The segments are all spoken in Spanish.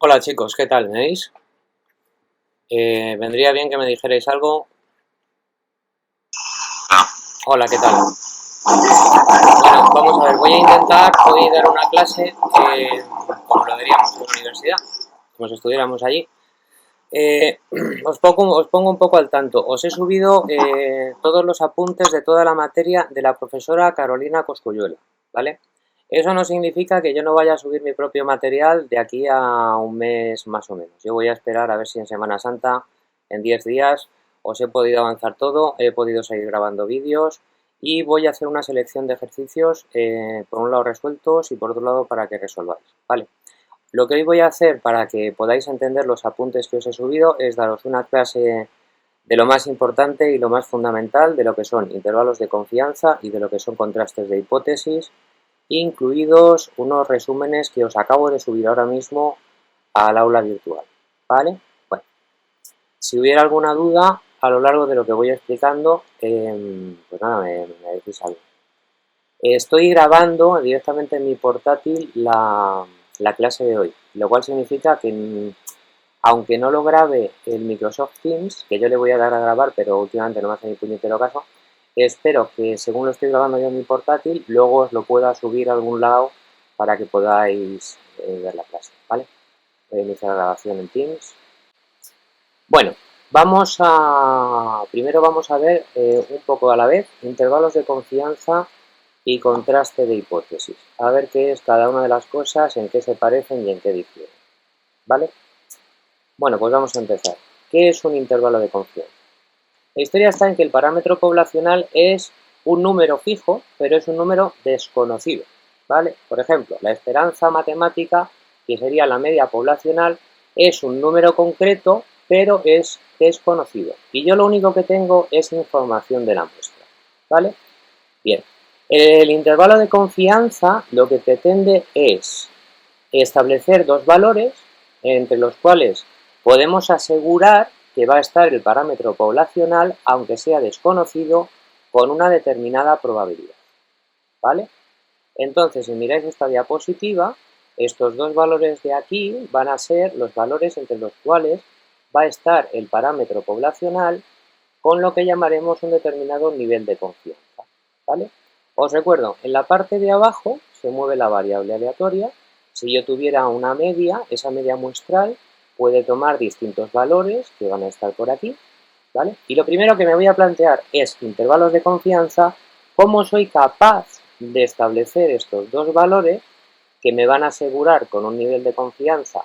Hola chicos, ¿qué tal? ¿Me veis? Vendría bien que me dijerais algo. Hola, ¿qué tal? Bueno, vamos a ver, voy a intentar hoy dar una clase como lo daríamos en la universidad, como si estuviéramos allí. Eh, os pongo un poco al tanto. Os he subido todos los apuntes de toda la materia de la profesora Carolina Cosculluela, ¿vale? Eso no significa que yo no vaya a subir mi propio material de aquí a un mes más o menos. Yo voy a esperar a ver si en Semana Santa, en 10 días, os he podido avanzar todo, he podido seguir grabando vídeos y voy a hacer una selección de ejercicios, por un lado resueltos y por otro lado para que resolváis, ¿vale? Lo que hoy voy a hacer para que podáis entender los apuntes que os he subido es daros una clase de lo más importante y lo más fundamental de lo que son intervalos de confianza y de lo que son contrastes de hipótesis, incluidos unos resúmenes que os acabo de subir ahora mismo al aula virtual, ¿vale? Bueno, si hubiera alguna duda a lo largo de lo que voy explicando, pues nada, me decís algo. Estoy grabando directamente en mi portátil la clase de hoy, lo cual significa que aunque no lo grabe el Microsoft Teams, que yo le voy a dar a grabar, pero últimamente no me hace ni puñetero caso, espero que según lo estoy grabando yo en mi portátil, luego os lo pueda subir a algún lado para que podáis ver la clase, ¿vale? Voy a iniciar la grabación en Teams. Bueno, primero vamos a ver un poco a la vez intervalos de confianza y contraste de hipótesis. A ver qué es cada una de las cosas, en qué se parecen y en qué difieren, ¿vale? Bueno, pues vamos a empezar. ¿Qué es un intervalo de confianza? La historia está en que el parámetro poblacional es un número fijo, pero es un número desconocido, ¿vale? Por ejemplo, la esperanza matemática, que sería la media poblacional, es un número concreto, pero es desconocido. Y yo lo único que tengo es información de la muestra, ¿vale? Bien. El intervalo de confianza lo que pretende es establecer dos valores entre los cuales podemos asegurar que va a estar el parámetro poblacional, aunque sea desconocido, con una determinada probabilidad, ¿vale? Entonces, si miráis esta diapositiva, estos dos valores de aquí van a ser los valores entre los cuales va a estar el parámetro poblacional con lo que llamaremos un determinado nivel de confianza, ¿vale? Os recuerdo, en la parte de abajo se mueve la variable aleatoria. Si yo tuviera una media, esa media muestral puede tomar distintos valores que van a estar por aquí, ¿vale? Y lo primero que me voy a plantear es intervalos de confianza, cómo soy capaz de establecer estos dos valores que me van a asegurar con un nivel de confianza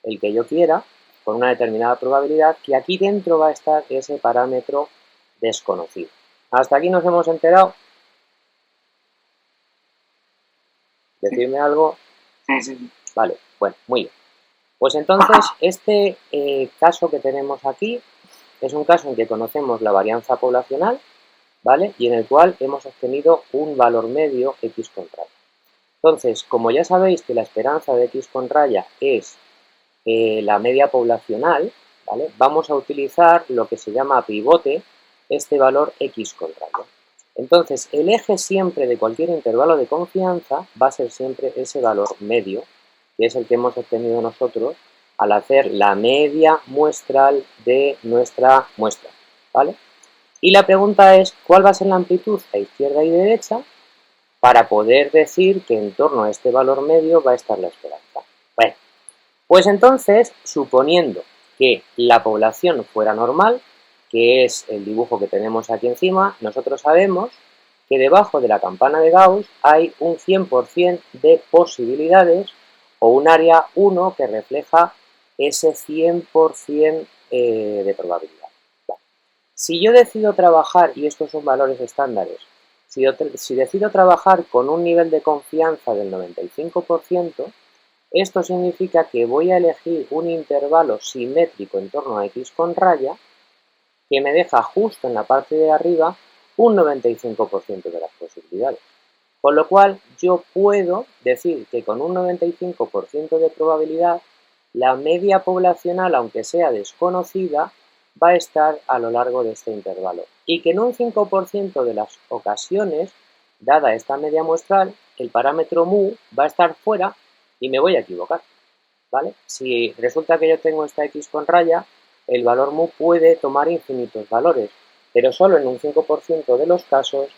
el que yo quiera, con una determinada probabilidad, que aquí dentro va a estar ese parámetro desconocido. Hasta aquí nos hemos enterado. ¿Decirme algo? Sí, sí, sí. Vale, bueno, muy bien. Pues entonces, este caso que tenemos aquí es un caso en que conocemos la varianza poblacional, ¿vale? Y en el cual hemos obtenido un valor medio x con raya. Entonces, como ya sabéis que la esperanza de x con raya es la media poblacional, ¿vale? Vamos a utilizar lo que se llama pivote, este valor x con raya. Entonces, el eje siempre de cualquier intervalo de confianza va a ser siempre ese valor medio, que es el que hemos obtenido nosotros al hacer la media muestral de nuestra muestra, ¿vale? Y la pregunta es, ¿cuál va a ser la amplitud a izquierda y derecha para poder decir que en torno a este valor medio va a estar la esperanza? Bueno, pues entonces, suponiendo que la población fuera normal, que es el dibujo que tenemos aquí encima, nosotros sabemos que debajo de la campana de Gauss hay un 100% de posibilidades o un área 1 que refleja ese 100% de probabilidad. Si yo decido trabajar, y estos son valores estándares, si decido trabajar con un nivel de confianza del 95%, esto significa que voy a elegir un intervalo simétrico en torno a x con raya que me deja justo en la parte de arriba un 95% de las posibilidades. Con lo cual yo puedo decir que con un 95% de probabilidad la media poblacional, aunque sea desconocida, va a estar a lo largo de este intervalo. Y que en un 5% de las ocasiones, dada esta media muestral, el parámetro mu va a estar fuera y me voy a equivocar. ¿vale? Si resulta que yo tengo esta x con raya, el valor mu puede tomar infinitos valores, pero solo en un 5% de los casos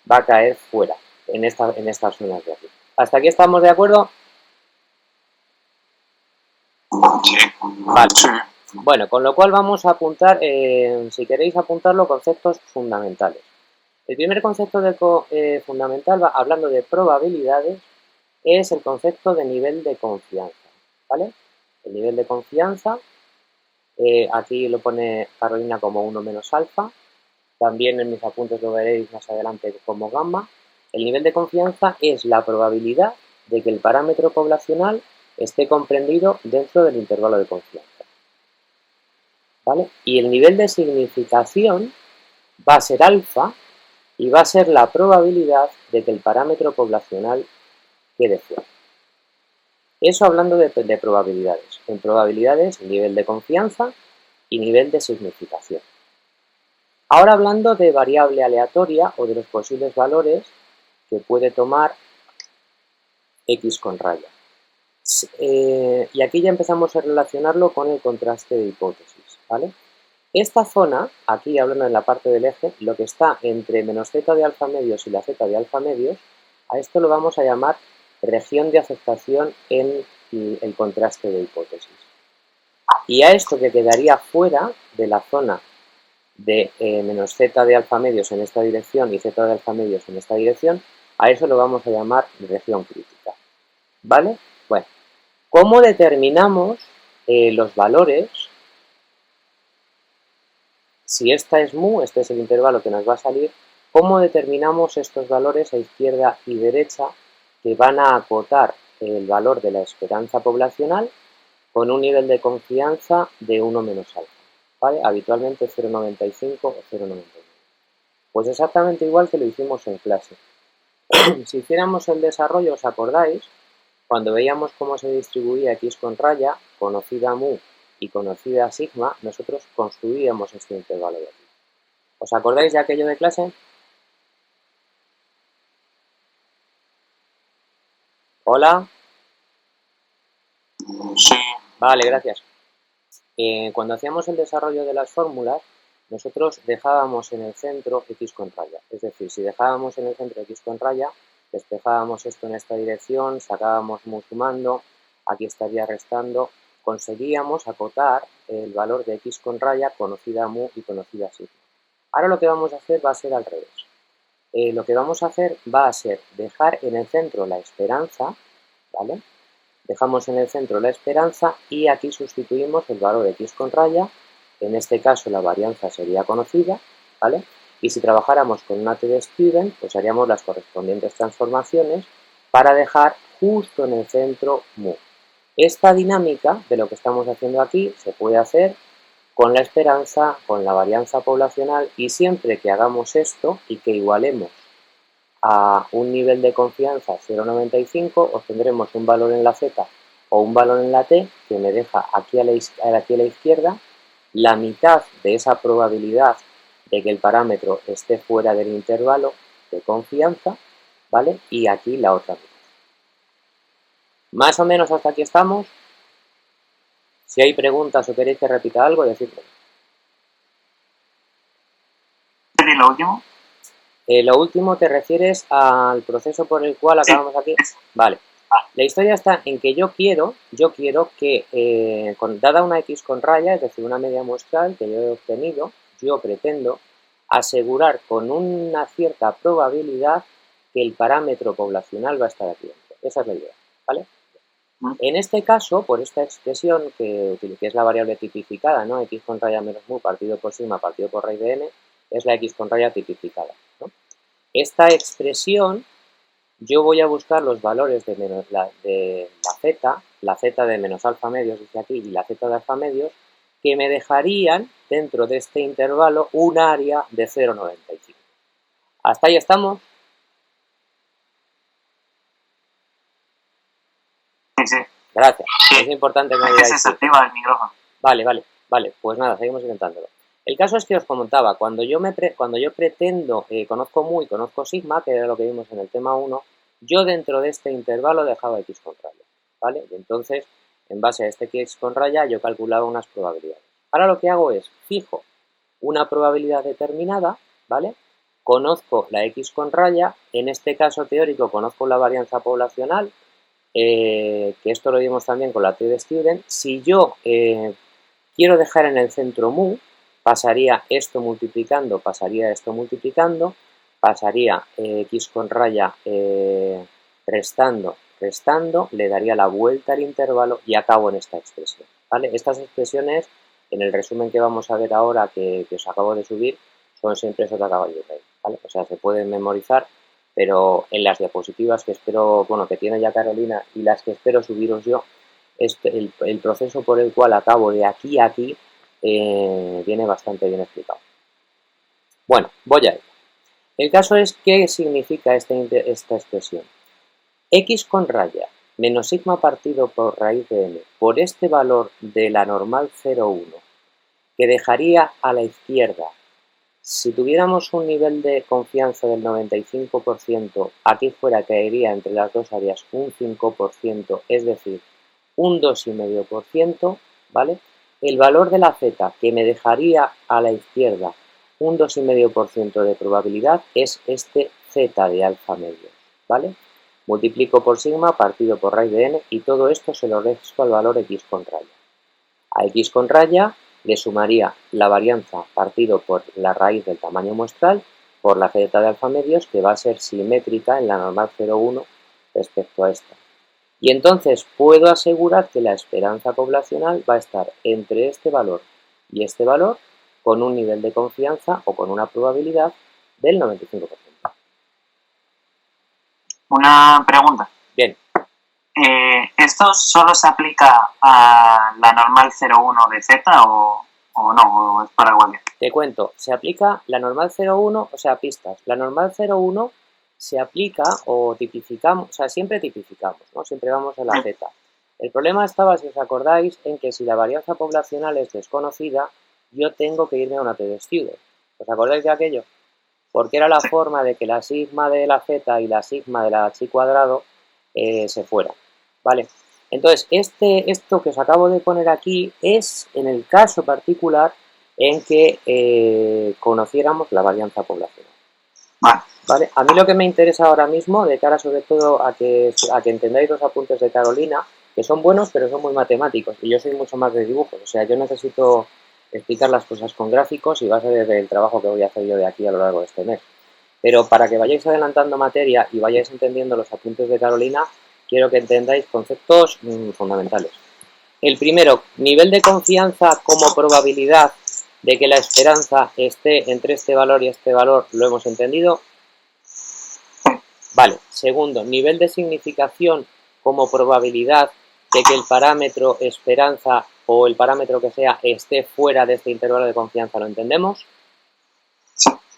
va a caer fuera, en estas zonas de aquí. ¿Hasta aquí estamos de acuerdo? Sí. Vale. Sí. Bueno, con lo cual vamos a apuntar, si queréis apuntarlo, conceptos fundamentales. El primer concepto fundamental, hablando de probabilidades, es el concepto de nivel de confianza, ¿vale? El nivel de confianza, aquí lo pone Carolina como 1 menos alfa, también en mis apuntes lo veréis más adelante como gamma. El nivel de confianza es la probabilidad de que el parámetro poblacional esté comprendido dentro del intervalo de confianza, ¿vale? Y el nivel de significación va a ser alfa y va a ser la probabilidad de que el parámetro poblacional quede fuera. Eso hablando de probabilidades. En probabilidades, nivel de confianza y nivel de significación. Ahora hablando de variable aleatoria o de los posibles valores que puede tomar x con raya. Y aquí ya empezamos a relacionarlo con el contraste de hipótesis, ¿vale? Esta zona, aquí hablando en la parte del eje, lo que está entre menos z de alfa medios y la z de alfa medios, a esto lo vamos a llamar región de aceptación en el contraste de hipótesis. Y a esto que quedaría fuera de la zona de menos z de alfa medios en esta dirección y z de alfa medios en esta dirección, a eso lo vamos a llamar región crítica, ¿vale? Bueno, ¿cómo determinamos los valores? Si esta es mu, este es el intervalo que nos va a salir, ¿cómo determinamos estos valores a izquierda y derecha que van a acotar el valor de la esperanza poblacional con un nivel de confianza de 1 menos alfa? ¿Vale? Habitualmente 0,95 o 0,99. Pues exactamente igual que lo hicimos en clase. Si hiciéramos el desarrollo, ¿os acordáis? Cuando veíamos cómo se distribuía x con raya, conocida mu y conocida sigma, nosotros construíamos este intervalo de aquí. ¿Os acordáis de aquello de clase? ¿Hola? Sí. Vale, gracias. Cuando hacíamos el desarrollo de las fórmulas, nosotros dejábamos en el centro x con raya. Es decir, si dejábamos en el centro x con raya, despejábamos esto en esta dirección, sacábamos mu sumando, aquí estaría restando, conseguíamos acotar el valor de x con raya, conocida mu y conocida sigma. Ahora lo que vamos a hacer va a ser al revés. Lo que vamos a hacer va a ser dejar en el centro la esperanza, ¿vale? Dejamos en el centro la esperanza y aquí sustituimos el valor de x con raya, en este caso la varianza sería conocida, ¿vale? Y si trabajáramos con una T de Stevens, pues haríamos las correspondientes transformaciones para dejar justo en el centro mu. Esta dinámica de lo que estamos haciendo aquí se puede hacer con la esperanza, con la varianza poblacional y siempre que hagamos esto y que igualemos a un nivel de confianza 0,95 obtendremos un valor en la z o un valor en la t que me deja aquí a la izquierda la mitad de esa probabilidad de que el parámetro esté fuera del intervalo de confianza, ¿vale? Y aquí la otra mitad. Más o menos hasta aquí estamos. Si hay preguntas o queréis que repita algo, decidme. ¿Y lo último? Lo último te refieres al proceso por el cual acabamos aquí. Vale. La historia está en que yo quiero que, dada una x con raya, es decir, una media muestral que yo he obtenido, yo pretendo asegurar con una cierta probabilidad que el parámetro poblacional va a estar aquí dentro. Esa es la idea, ¿vale? En este caso, por esta expresión que es la variable tipificada, ¿no? X con raya menos mu partido por sigma partido por raíz de n, es la x con raya tipificada, ¿no? Esta expresión, yo voy a buscar los valores de la z de menos alfa medios, dice aquí, y la z de alfa medios, que me dejarían dentro de este intervalo un área de 0,95. ¿Hasta ahí estamos? Sí, sí. Gracias. Sí. Es importante que me Es que digáis se sí. desactiva el micrófono. Vale. Pues nada, seguimos intentándolo. El caso es que os comentaba, cuando yo pretendo, conozco mu y conozco sigma, que era lo que vimos en el tema 1, yo dentro de este intervalo dejaba x con raya, ¿vale? Y entonces, en base a este X con raya, yo calculaba unas probabilidades. Ahora lo que hago es, fijo una probabilidad determinada, ¿vale? Conozco la X con raya, en este caso teórico conozco la varianza poblacional, que esto lo vimos también con la T de Student. Si yo quiero dejar en el centro mu, pasaría esto multiplicando, pasaría X con raya restando, le daría la vuelta al intervalo y acabo en esta expresión, ¿vale? Estas expresiones, en el resumen que vamos a ver ahora que os acabo de subir, son siempre sota caballo y rey, ¿vale? O sea, se pueden memorizar, pero en las diapositivas que espero, bueno, que tiene ya Carolina y las que espero subiros yo, el proceso por el cual acabo de aquí a aquí viene bastante bien explicado. Bueno, voy a ir. El caso es, ¿qué significa esta expresión? X con raya menos sigma partido por raíz de n por este valor de la normal 0,1 que dejaría a la izquierda, si tuviéramos un nivel de confianza del 95%, aquí fuera caería entre las dos áreas un 5%, es decir, un 2,5%, ¿vale? El valor de la z que me dejaría a la izquierda un 2,5% de probabilidad es este z de alfa medio, ¿vale? Multiplico por sigma partido por raíz de n y todo esto se lo resto al valor x con raya. A x con raya le sumaría la varianza partido por la raíz del tamaño muestral por la z de alfa medios, que va a ser simétrica en la normal 0,1 respecto a esta. Y entonces puedo asegurar que la esperanza poblacional va a estar entre este valor y este valor con un nivel de confianza o con una probabilidad del 95%. Una pregunta. Bien. ¿Esto solo se aplica a la normal 0,1 de z o no? ¿O es para cualquier? Te cuento, se aplica la normal 0,1, o sea, pistas. La normal 0,1 se aplica o tipificamos, o sea, siempre tipificamos, ¿no? Siempre vamos a la z. El problema estaba, si os acordáis, en que si la varianza poblacional es desconocida, yo tengo que irme a una T de Student. ¿Os acordáis de aquello? Porque era la forma de que la sigma de la z y la sigma de la chi cuadrado se fueran, ¿vale? Entonces, esto que os acabo de poner aquí es en el caso particular en que conociéramos la varianza poblacional. ¿Vale? A mí lo que me interesa ahora mismo, de cara sobre todo a que entendáis los apuntes de Carolina, que son buenos pero son muy matemáticos y yo soy mucho más de dibujos, o sea, yo necesito explicar las cosas con gráficos y va a ser el trabajo que voy a hacer yo de aquí a lo largo de este mes. Pero para que vayáis adelantando materia y vayáis entendiendo los apuntes de Carolina, quiero que entendáis conceptos fundamentales. El primero, nivel de confianza como probabilidad de que la esperanza esté entre este valor y este valor, ¿lo hemos entendido? Vale. Segundo, nivel de significación como probabilidad de que el parámetro esperanza o el parámetro que sea esté fuera de este intervalo de confianza, ¿lo entendemos?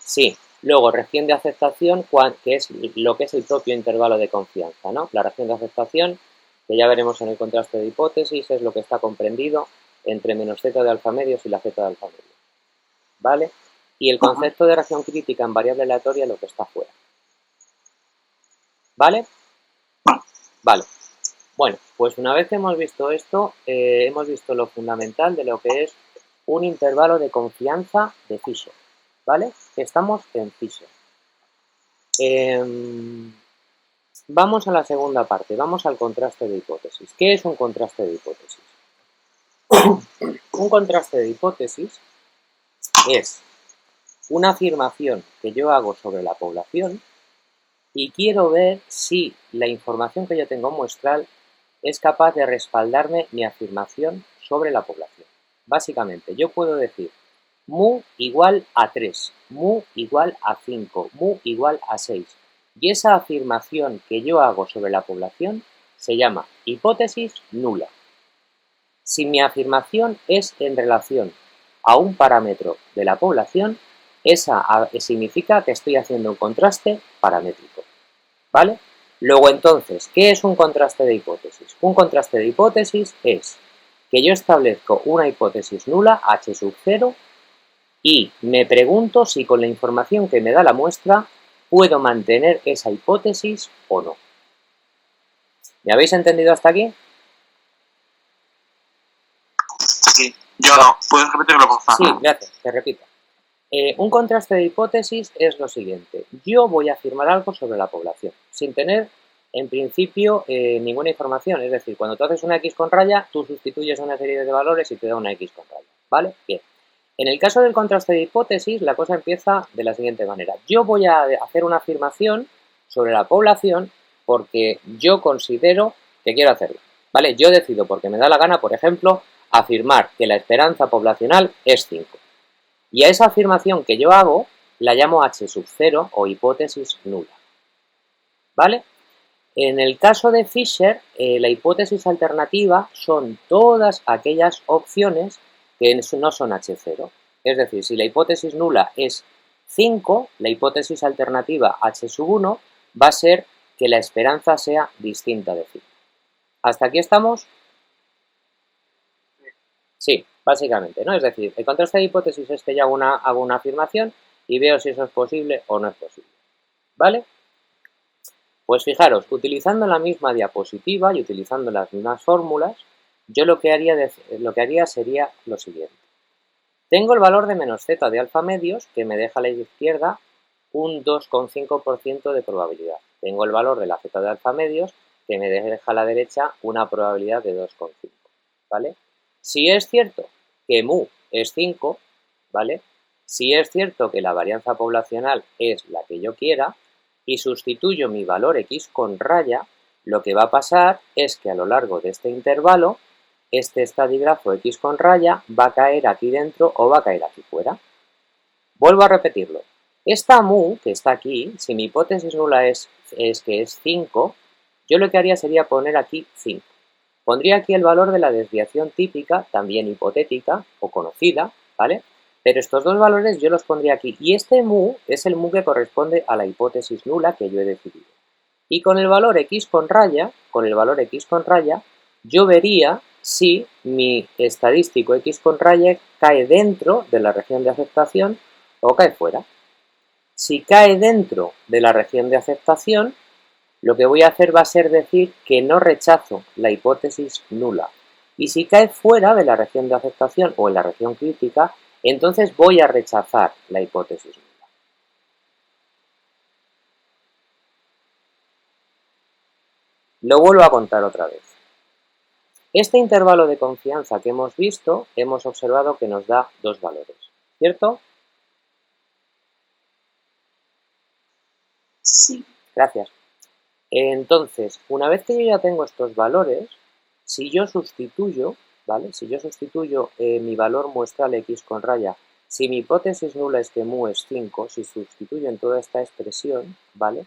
Sí. Luego, región de aceptación, que es lo que es el propio intervalo de confianza, ¿no? La región de aceptación, que ya veremos en el contraste de hipótesis, es lo que está comprendido entre menos z de alfa medios y la z de alfa medios, ¿vale? Y el concepto de región crítica en variable aleatoria es lo que está fuera. ¿Vale? Vale. Bueno, pues una vez que hemos visto esto, hemos visto lo fundamental de lo que es un intervalo de confianza de Fisher, ¿vale? Estamos en Fisher. Vamos a la segunda parte, vamos al contraste de hipótesis. ¿Qué es un contraste de hipótesis? Un contraste de hipótesis es una afirmación que yo hago sobre la población y quiero ver si la información que yo tengo muestral es capaz de respaldarme mi afirmación sobre la población. Básicamente, yo puedo decir mu igual a 3, mu igual a 5, mu igual a 6. Y esa afirmación que yo hago sobre la población se llama hipótesis nula. Si mi afirmación es en relación a un parámetro de la población, esa significa que estoy haciendo un contraste paramétrico, ¿vale? Luego entonces, ¿qué es un contraste de hipótesis? Un contraste de hipótesis es que yo establezco una hipótesis nula, h sub 0, y me pregunto si con la información que me da la muestra puedo mantener esa hipótesis o no. ¿Me habéis entendido hasta aquí? sí. Yo no. ¿Puedes repetirlo, por favor? Sí, gracias, te repito. Un contraste de hipótesis es lo siguiente. Yo voy a afirmar algo sobre la población, sin tener, en principio, ninguna información. Es decir, cuando tú haces una X con raya, tú sustituyes una serie de valores y te da una X con raya. ¿Vale? Bien. En el caso del contraste de hipótesis, la cosa empieza de la siguiente manera. Yo voy a hacer una afirmación sobre la población porque yo considero que quiero hacerlo. ¿Vale? Yo decido, porque me da la gana, por ejemplo, afirmar que la esperanza poblacional es 5. Y a esa afirmación que yo hago la llamo H sub 0 o hipótesis nula. ¿Vale? En el caso de Fisher, la hipótesis alternativa son todas aquellas opciones que no son H0. Es decir, si la hipótesis nula es 5, la hipótesis alternativa H sub 1 va a ser que la esperanza sea distinta de 5. ¿Hasta aquí estamos? Sí, básicamente, ¿no? Es decir, el contraste de hipótesis es que yo hago una afirmación y veo si eso es posible o no es posible. ¿Vale? Pues fijaros, utilizando la misma diapositiva y utilizando las mismas fórmulas, yo lo que haría sería lo siguiente. Tengo el valor de menos z de alfa medios, que me deja a la izquierda un 2,5% de probabilidad. Tengo el valor de la z de alfa medios, que me deja a la derecha una probabilidad de 2,5. ¿Vale? Si es cierto que mu es 5, ¿vale? Si es cierto que la varianza poblacional es la que yo quiera y sustituyo mi valor x con raya, lo que va a pasar es que a lo largo de este intervalo, este estadígrafo x con raya va a caer aquí dentro o va a caer aquí fuera. Vuelvo a repetirlo. Esta mu, que está aquí, si mi hipótesis nula es que es 5, yo lo que haría sería poner aquí 5. Pondría aquí el valor de la desviación típica, también hipotética o conocida, ¿vale? Pero estos dos valores yo los pondría aquí. Y este mu es el mu que corresponde a la hipótesis nula que yo he decidido. Y con el valor x con raya, yo vería si mi estadístico x con raya cae dentro de la región de aceptación o cae fuera. Si cae dentro de la región de aceptación, lo que voy a hacer va a ser decir que no rechazo la hipótesis nula. Y si cae fuera de la región de aceptación o en la región crítica, entonces voy a rechazar la hipótesis nula. Lo vuelvo a contar otra vez. Este intervalo de confianza que hemos visto, hemos observado que nos da dos valores, ¿cierto? Sí. Gracias. Entonces, una vez que yo ya tengo estos valores, si yo sustituyo, ¿vale? Si yo sustituyo mi valor muestral x con raya, si mi hipótesis nula es que mu es 5, si sustituyo en toda esta expresión, ¿vale?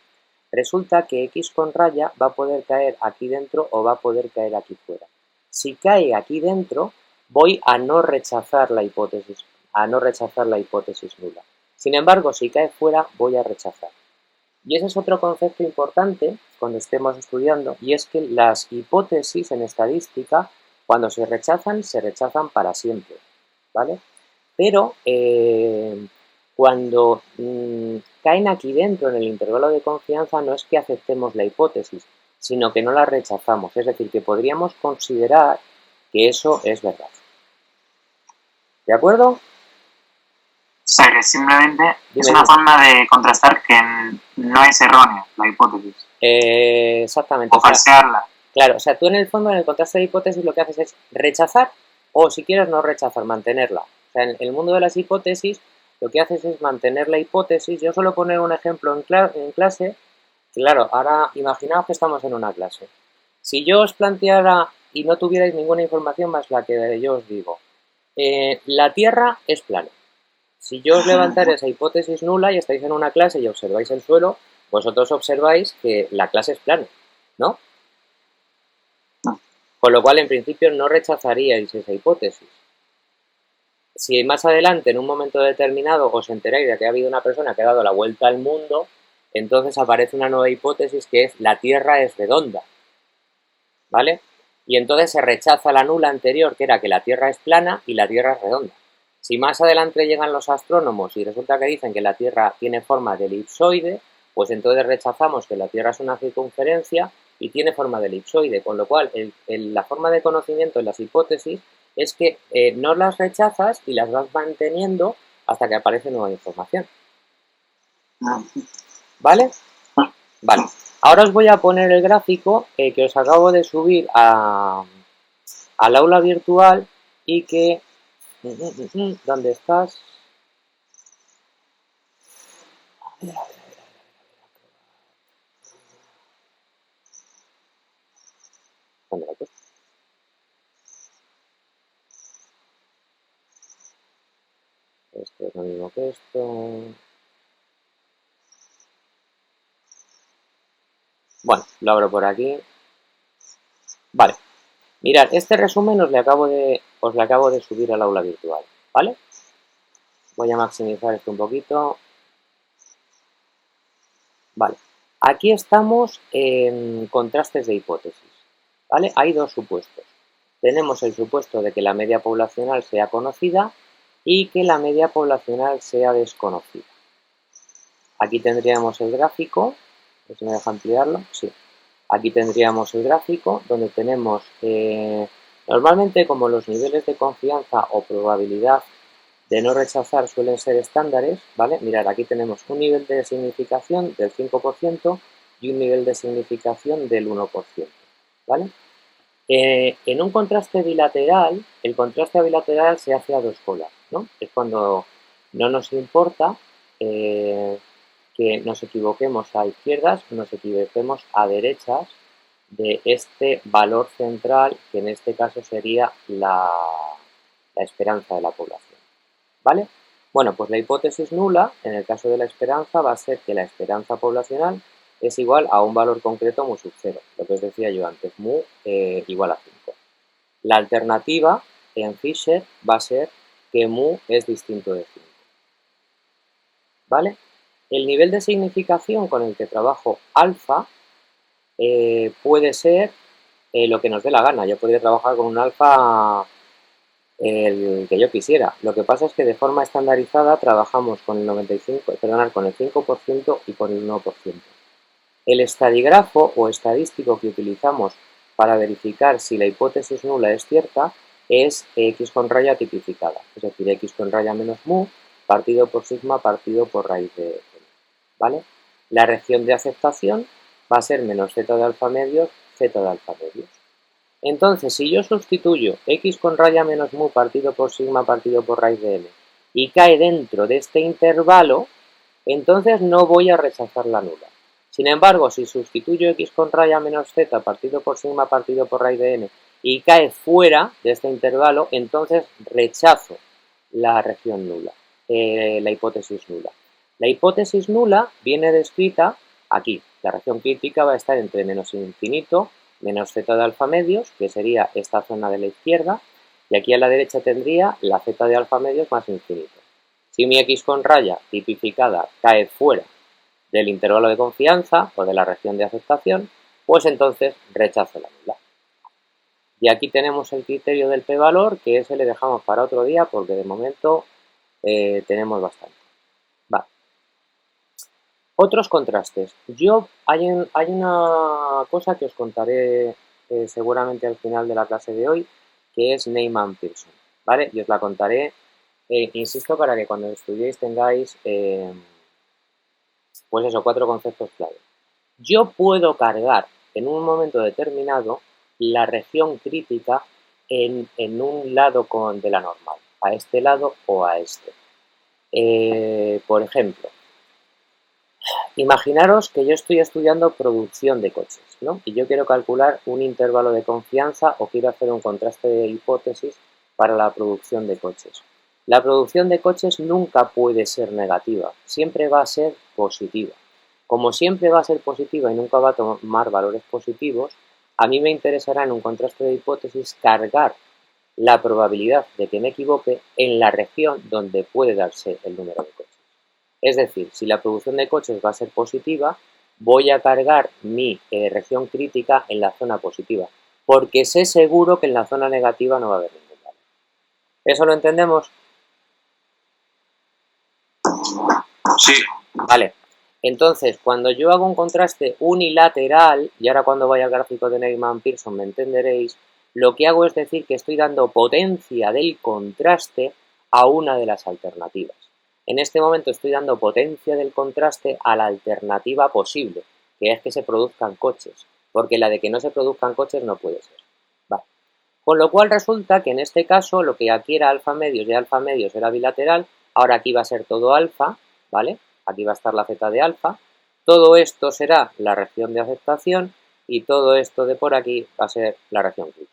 Resulta que x con raya va a poder caer aquí dentro o va a poder caer aquí fuera. Si cae aquí dentro, voy a no rechazar la hipótesis nula. Sin embargo, si cae fuera, voy a rechazar. Y ese es otro concepto importante cuando estemos estudiando, y es que las hipótesis en estadística, cuando se rechazan para siempre, ¿vale? Pero cuando caen aquí dentro en el intervalo de confianza, no es que aceptemos la hipótesis, sino que no la rechazamos. Es decir, que podríamos considerar que eso es verdad. ¿De acuerdo? O sea, que simplemente es una forma de contrastar que no es errónea la hipótesis. Exactamente. O falsearla. Claro, o sea, tú en el fondo, en el contraste de hipótesis, lo que haces es rechazar o, si quieres, no rechazar, mantenerla. O sea, en el mundo de las hipótesis, lo que haces es mantener la hipótesis. Yo suelo poner un ejemplo en clase. Claro, ahora imaginaos que estamos en una clase. Si yo os planteara y no tuvierais ninguna información más la que yo os digo, la Tierra es plana. Si yo os levantara esa hipótesis nula y estáis en una clase y observáis el suelo, vosotros observáis que la clase es plana, ¿no? Con lo cual, en principio, no rechazaríais esa hipótesis. Si más adelante, en un momento determinado, os enteráis de que ha habido una persona que ha dado la vuelta al mundo, entonces aparece una nueva hipótesis que es la Tierra es redonda, ¿vale? Y entonces se rechaza la nula anterior, que era que la Tierra es plana y la Tierra es redonda. Si más adelante llegan los astrónomos y resulta que dicen que la Tierra tiene forma de elipsoide, pues entonces rechazamos que la Tierra es una circunferencia y tiene forma de elipsoide, con lo cual la forma de conocimiento en las hipótesis es que no las rechazas y las vas manteniendo hasta que aparece nueva información. ¿Vale? Vale. Ahora os voy a poner el gráfico que os acabo de subir al aula virtual y que... ¿Dónde estás? A ver. ¿Dónde lo he puesto? Esto es lo mismo que esto. Bueno, lo abro por aquí. Vale. Mirad, este resumen os le acabo de subir al aula virtual, ¿vale? Voy a maximizar esto un poquito. Vale. Aquí estamos en contrastes de hipótesis, ¿vale? Hay dos supuestos. Tenemos el supuesto de que la media poblacional sea conocida y que la media poblacional sea desconocida. Aquí tendríamos el gráfico, si me deja ampliarlo, sí. Aquí tendríamos el gráfico donde tenemos, normalmente como los niveles de confianza o probabilidad de no rechazar suelen ser estándares, ¿vale? Mirad, aquí tenemos un nivel de significación del 5% y un nivel de significación del 1%, ¿vale? En un contraste bilateral, el contraste bilateral se hace a dos colas, ¿no? Es cuando no nos importa que nos equivoquemos a izquierdas o nos equivoquemos a derechas de este valor central, que en este caso sería la esperanza de la población, ¿vale? Bueno, pues la hipótesis nula, en el caso de la esperanza, va a ser que la esperanza poblacional es igual a un valor concreto mu sub 0, lo que os decía yo antes, mu igual a 5. La alternativa en Fisher va a ser que mu es distinto de 5, ¿vale? El nivel de significación con el que trabajo alfa puede ser lo que nos dé la gana. Yo podría trabajar con un alfa el que yo quisiera. Lo que pasa es que de forma estandarizada trabajamos con el 95, con el 5% y con el 1%. El estadigrafo o estadístico que utilizamos para verificar si la hipótesis nula es cierta es x con raya tipificada, es decir, x con raya menos mu partido por sigma partido por raíz de n, ¿vale? La región de aceptación va a ser menos z de alfa medios, z de alfa medios. Entonces, si yo sustituyo x con raya menos mu partido por sigma partido por raíz de n y cae dentro de este intervalo, entonces no voy a rechazar la nula. Sin embargo, si sustituyo x con raya menos z partido por sigma partido por raíz de n y cae fuera de este intervalo, entonces rechazo la región nula, la hipótesis nula. La hipótesis nula viene descrita aquí. La región crítica va a estar entre menos infinito, menos z de alfa medios, que sería esta zona de la izquierda, y aquí a la derecha tendría la z de alfa medios más infinito. Si mi x con raya tipificada cae fuera del intervalo de confianza o de la región de aceptación, pues entonces rechazo la nula. Y aquí tenemos el criterio del p-valor, que ese le dejamos para otro día porque de momento tenemos bastante. Vale. Otros contrastes. Hay una cosa que os contaré seguramente al final de la clase de hoy, que es Neyman-Pearson, ¿vale? Y os la contaré, insisto, para que cuando estudiéis tengáis, pues eso, 4 conceptos clave. Yo puedo cargar en un momento determinado la región crítica en un lado de la normal, a este lado o a este. Por ejemplo, imaginaros que yo estoy estudiando producción de coches, ¿no? Y yo quiero calcular un intervalo de confianza o quiero hacer un contraste de hipótesis para la producción de coches. La producción de coches nunca puede ser negativa, siempre va a ser positiva. Como siempre va a ser positiva y nunca va a tomar valores positivos, a mí me interesará en un contraste de hipótesis cargar la probabilidad de que me equivoque en la región donde puede darse el número de coches. Es decir, si la producción de coches va a ser positiva, voy a cargar mi región crítica en la zona positiva, porque sé seguro que en la zona negativa no va a haber ningún valor. ¿Eso lo entendemos? Sí. Vale. Entonces, cuando yo hago un contraste unilateral, y ahora cuando vaya al gráfico de Neyman-Pearson me entenderéis, lo que hago es decir que estoy dando potencia del contraste a una de las alternativas. En este momento estoy dando potencia del contraste a la alternativa posible, que es que se produzcan coches, porque la de que no se produzcan coches no puede ser. Vale. Con lo cual resulta que en este caso lo que aquí era alfa medios y alfa medios era bilateral, ahora aquí va a ser todo alfa, ¿vale? Aquí va a estar la z de alfa. Todo esto será la región de aceptación y todo esto de por aquí va a ser la región crítica.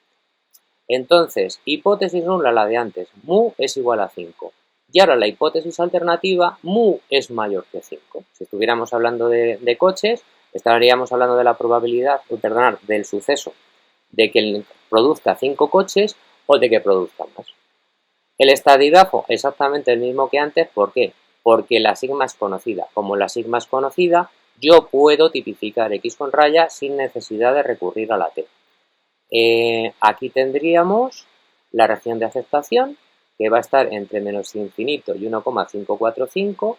Entonces, hipótesis nula, la de antes, mu es igual a 5. Y ahora la hipótesis alternativa, mu es mayor que 5. Si estuviéramos hablando de coches, estaríamos hablando de la probabilidad, perdonad, del suceso de que produzca 5 coches o de que produzca más. El estadigrafo exactamente el mismo que antes, ¿por qué? Porque la sigma es conocida. Como la sigma es conocida, yo puedo tipificar X con raya sin necesidad de recurrir a la T. Aquí tendríamos la región de aceptación, que va a estar entre menos infinito y 1,545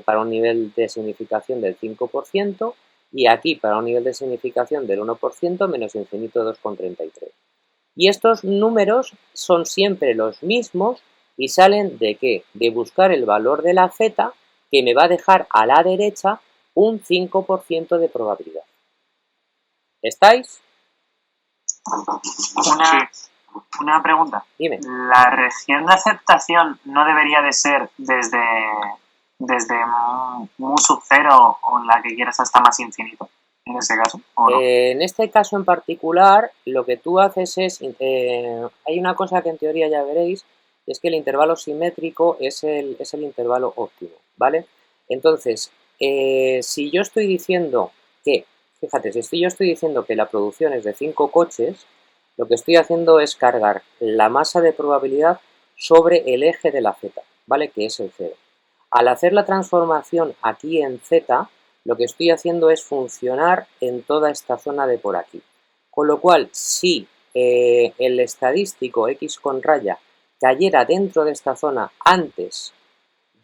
para un nivel de significación del 5%, y aquí para un nivel de significación del 1% menos infinito 2,33. Y estos números son siempre los mismos y salen de ¿qué? De buscar el valor de la z, que me va a dejar a la derecha un 5% de probabilidad. ¿Estáis? Una pregunta. Dime. ¿La región de aceptación no debería de ser desde mu sub 0 o la que quieras hasta más infinito? En ese caso, ¿o no? En este caso en particular, lo que tú haces es, hay una cosa que en teoría ya veréis, es que el intervalo simétrico es el intervalo óptimo, ¿vale? Entonces, si yo estoy diciendo que, fíjate, si yo estoy diciendo que la producción es de 5 coches, lo que estoy haciendo es cargar la masa de probabilidad sobre el eje de la z, ¿vale? Que es el 0. Al hacer la transformación aquí en z, lo que estoy haciendo es funcionar en toda esta zona de por aquí. Con lo cual, si el estadístico X con raya cayera dentro de esta zona antes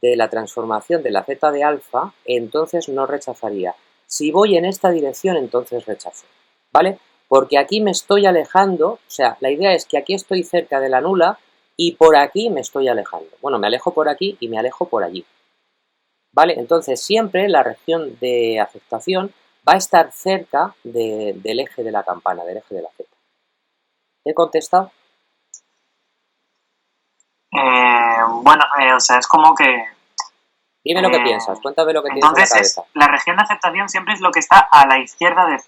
de la transformación de la z de alfa, entonces no rechazaría. Si voy en esta dirección, entonces rechazo, ¿vale? Porque aquí me estoy alejando, o sea, la idea es que aquí estoy cerca de la nula y por aquí me estoy alejando. Bueno, me alejo por aquí y me alejo por allí. ¿Vale? Entonces siempre la región de aceptación va a estar cerca del eje de la campana, del eje de la Z. ¿Te he contestado? O sea, es como que... Dime lo que piensas, cuéntame lo que tienes en la cabeza. Entonces, la región de aceptación siempre es lo que está a la izquierda de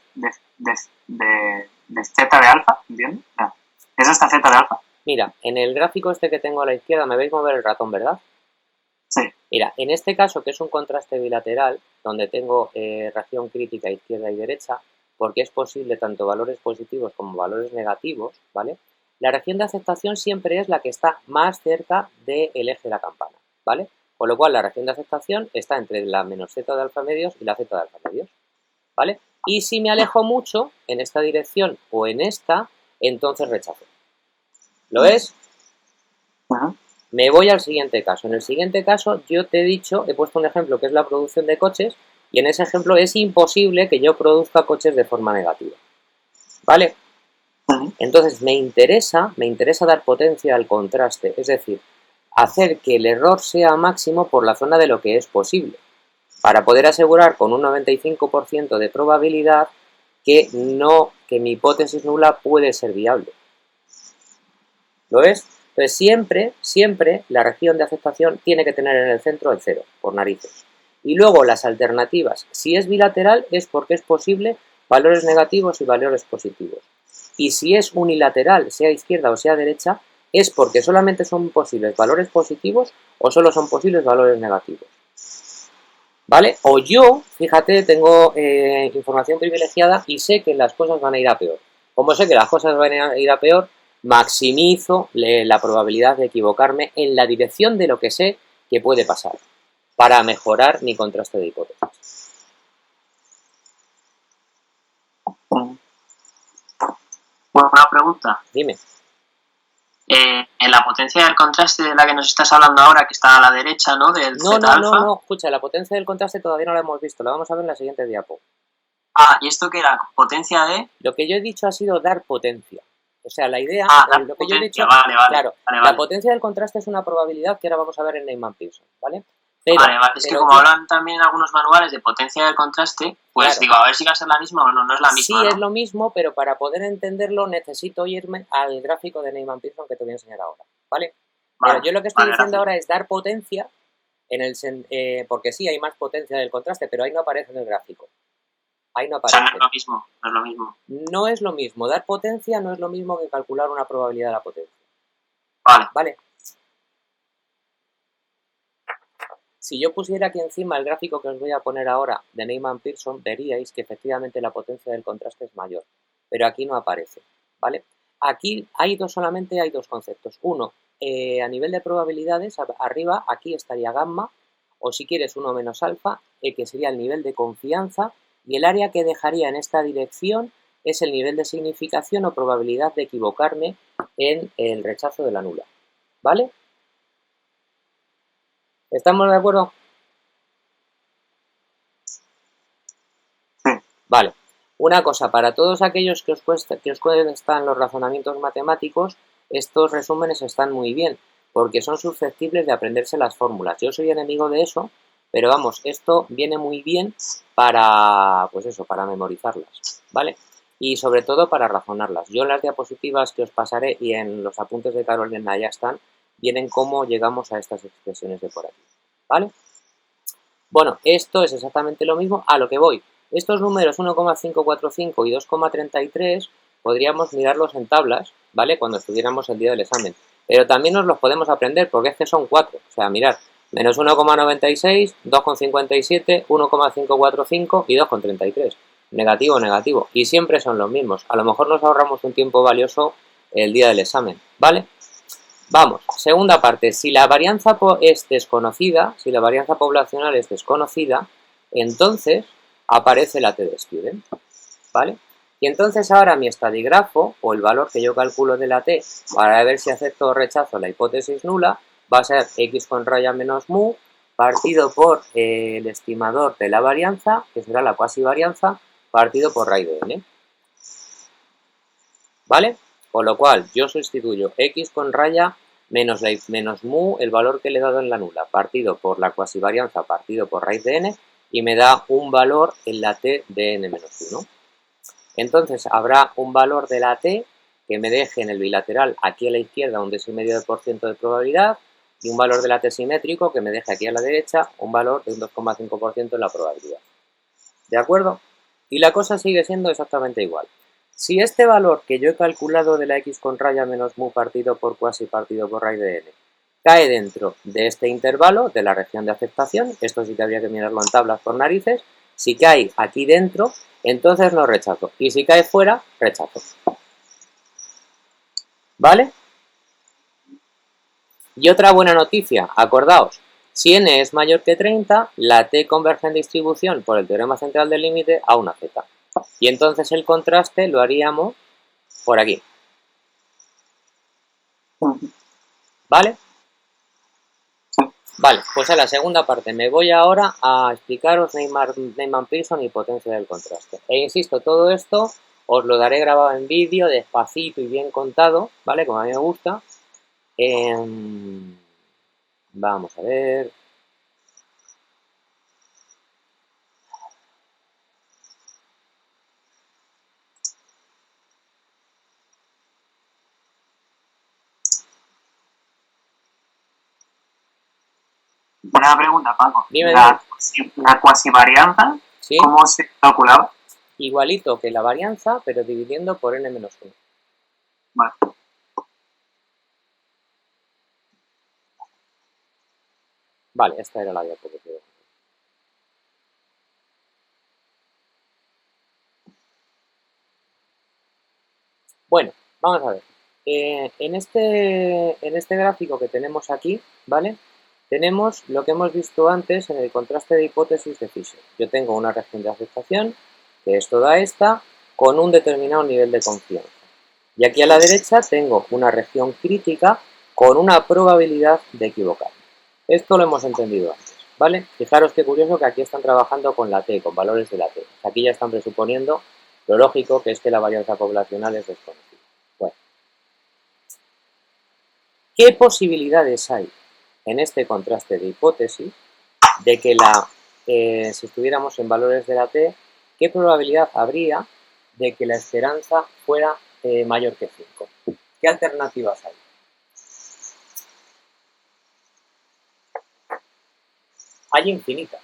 Z de alfa, ¿entiendes? No. ¿Es esta Z de alfa? Mira, en el gráfico este que tengo a la izquierda, me veis mover el ratón, ¿verdad? Sí. Mira, en este caso, que es un contraste bilateral, donde tengo región crítica izquierda y derecha, porque es posible tanto valores positivos como valores negativos, ¿vale? La región de aceptación siempre es la que está más cerca del eje de la campana, ¿vale? Con lo cual, la región de aceptación está entre la menos z de alfa medios y la z de alfa medios, ¿vale? Y si me alejo mucho en esta dirección o en esta, entonces rechazo. ¿Lo es? Me voy al siguiente caso. En el siguiente caso, yo te he dicho, he puesto un ejemplo que es la producción de coches, y en ese ejemplo es imposible que yo produzca coches de forma negativa. ¿Vale? Entonces me interesa dar potencia al contraste, es decir, hacer que el error sea máximo por la zona de lo que es posible, para poder asegurar con un 95% de probabilidad que mi hipótesis nula puede ser viable. ¿Lo es? Entonces siempre la región de aceptación tiene que tener en el centro el 0, por narices. Y luego las alternativas, si es bilateral es porque es posible valores negativos y valores positivos. Y si es unilateral, sea izquierda o sea derecha, es porque solamente son posibles valores positivos o solo son posibles valores negativos. ¿Vale? O yo, fíjate, tengo información privilegiada y sé que las cosas van a ir a peor. Como sé que las cosas van a ir a peor, maximizo la probabilidad de equivocarme en la dirección de lo que sé que puede pasar, para mejorar mi contraste de hipótesis. Bueno, una pregunta. Dime. En la potencia del contraste de la que nos estás hablando ahora, que está a la derecha, ¿no? Del Z alfa. No, escucha, la potencia del contraste todavía no la hemos visto, la vamos a ver en la siguiente diapo. Ah, ¿y esto qué era? ¿Potencia de...? Lo que yo he dicho ha sido dar potencia. O sea, la idea, lo que yo he dicho, vale, claro, vale. La potencia del contraste es una probabilidad que ahora vamos a ver en Neyman-Pearson, ¿vale? Pero, vale, es que como hablan también algunos manuales de potencia del contraste, pues claro, digo, a ver si va a ser la misma o no, no es la misma. Sí, ¿no? es lo mismo, pero para poder entenderlo necesito irme al gráfico de Neyman-Pearson que te voy a enseñar ahora, ¿vale? Pero yo lo que estoy diciendo ahora es dar potencia, porque sí, hay más potencia del contraste, pero ahí no aparece en el gráfico. Ahí no aparece. O sea, no es lo mismo, no es lo mismo. No es lo mismo, dar potencia no es lo mismo que calcular una probabilidad de la potencia. Vale. Si yo pusiera aquí encima el gráfico que os voy a poner ahora de Neyman-Pearson, veríais que efectivamente la potencia del contraste es mayor, pero aquí no aparece, ¿vale? Aquí solamente hay dos conceptos. Uno, a nivel de probabilidades, arriba, aquí estaría gamma, o si quieres 1 menos alfa, que sería el nivel de confianza, y el área que dejaría en esta dirección es el nivel de significación o probabilidad de equivocarme en el rechazo de la nula, ¿vale? ¿Estamos de acuerdo? Sí. Vale. Una cosa, para todos aquellos que os cuestan los razonamientos matemáticos, estos resúmenes están muy bien, porque son susceptibles de aprenderse las fórmulas. Yo soy enemigo de eso, pero vamos, esto viene muy bien para, pues eso, para memorizarlas, ¿vale? Y sobre todo para razonarlas. Yo en las diapositivas que os pasaré y en los apuntes de Carolina ya están, vienen cómo llegamos a estas expresiones de por aquí, ¿vale? Bueno, esto es exactamente lo mismo a lo que voy. Estos números 1,545 y 2,33 podríamos mirarlos en tablas, ¿vale? Cuando estuviéramos el día del examen. Pero también nos los podemos aprender porque es que son 4. O sea, mirad, menos 1,96, 2,57, 1,545 y 2,33. Negativo, negativo. Y siempre son los mismos. A lo mejor nos ahorramos un tiempo valioso el día del examen, ¿vale? Vamos, segunda parte, si la varianza es desconocida, si la varianza poblacional es desconocida, entonces aparece la T de Student, ¿vale? Y entonces ahora mi estadigrafo, o el valor que yo calculo de la T, para ver si acepto o rechazo la hipótesis nula, va a ser x con raya menos mu, partido por el estimador de la varianza, que será la cuasi varianza, partido por raíz de n. ¿Vale? Con lo cual, yo sustituyo x con raya menos mu, el valor que le he dado en la nula, partido por la cuasivarianza, partido por raíz de n, y me da un valor en la t de n menos 1. Entonces, habrá un valor de la t que me deje en el bilateral aquí a la izquierda un 10,5% de probabilidad, y un valor de la t simétrico que me deje aquí a la derecha un valor de un 2,5% en la probabilidad. ¿De acuerdo? Y la cosa sigue siendo exactamente igual. Si este valor que yo he calculado de la x con raya menos mu partido por cuasi partido por raíz de n cae dentro de este intervalo de la región de aceptación, esto sí que habría que mirarlo en tablas por narices, si cae aquí dentro, entonces no rechazo, y si cae fuera, rechazo. ¿Vale? Y otra buena noticia, acordaos, si n es mayor que 30, la t converge en distribución por el teorema central del límite a una z. Y entonces el contraste lo haríamos por aquí. ¿Vale? Vale, pues en la segunda parte me voy ahora a explicaros Neyman-Pearson y potencia del contraste. E insisto, todo esto os lo daré grabado en vídeo, despacito y bien contado, ¿vale? Como a mí me gusta. Vamos a ver. Una pregunta, Paco. Dime. La cuasivarianza, ¿sí? ¿Cómo se calculaba? Igualito que la varianza, pero dividiendo por n menos 1. Vale. Vale, esta era la diapositiva. Bueno, vamos a ver. En este gráfico que tenemos aquí, ¿vale? Tenemos lo que hemos visto antes en el contraste de hipótesis de Fisher. Yo tengo una región de aceptación, que es toda esta, con un determinado nivel de confianza. Y aquí a la derecha tengo una región crítica con una probabilidad de equivocarme. Esto lo hemos entendido antes, ¿vale? Fijaros qué curioso que aquí están trabajando con la T, con valores de la T. Aquí ya están presuponiendo lo lógico, que es que la varianza poblacional es desconocida. Bueno, ¿Qué posibilidades hay en este contraste de hipótesis de que si estuviéramos en valores de la t, qué probabilidad habría de que la esperanza fuera mayor que 5? ¿Qué alternativas hay? Hay infinitas.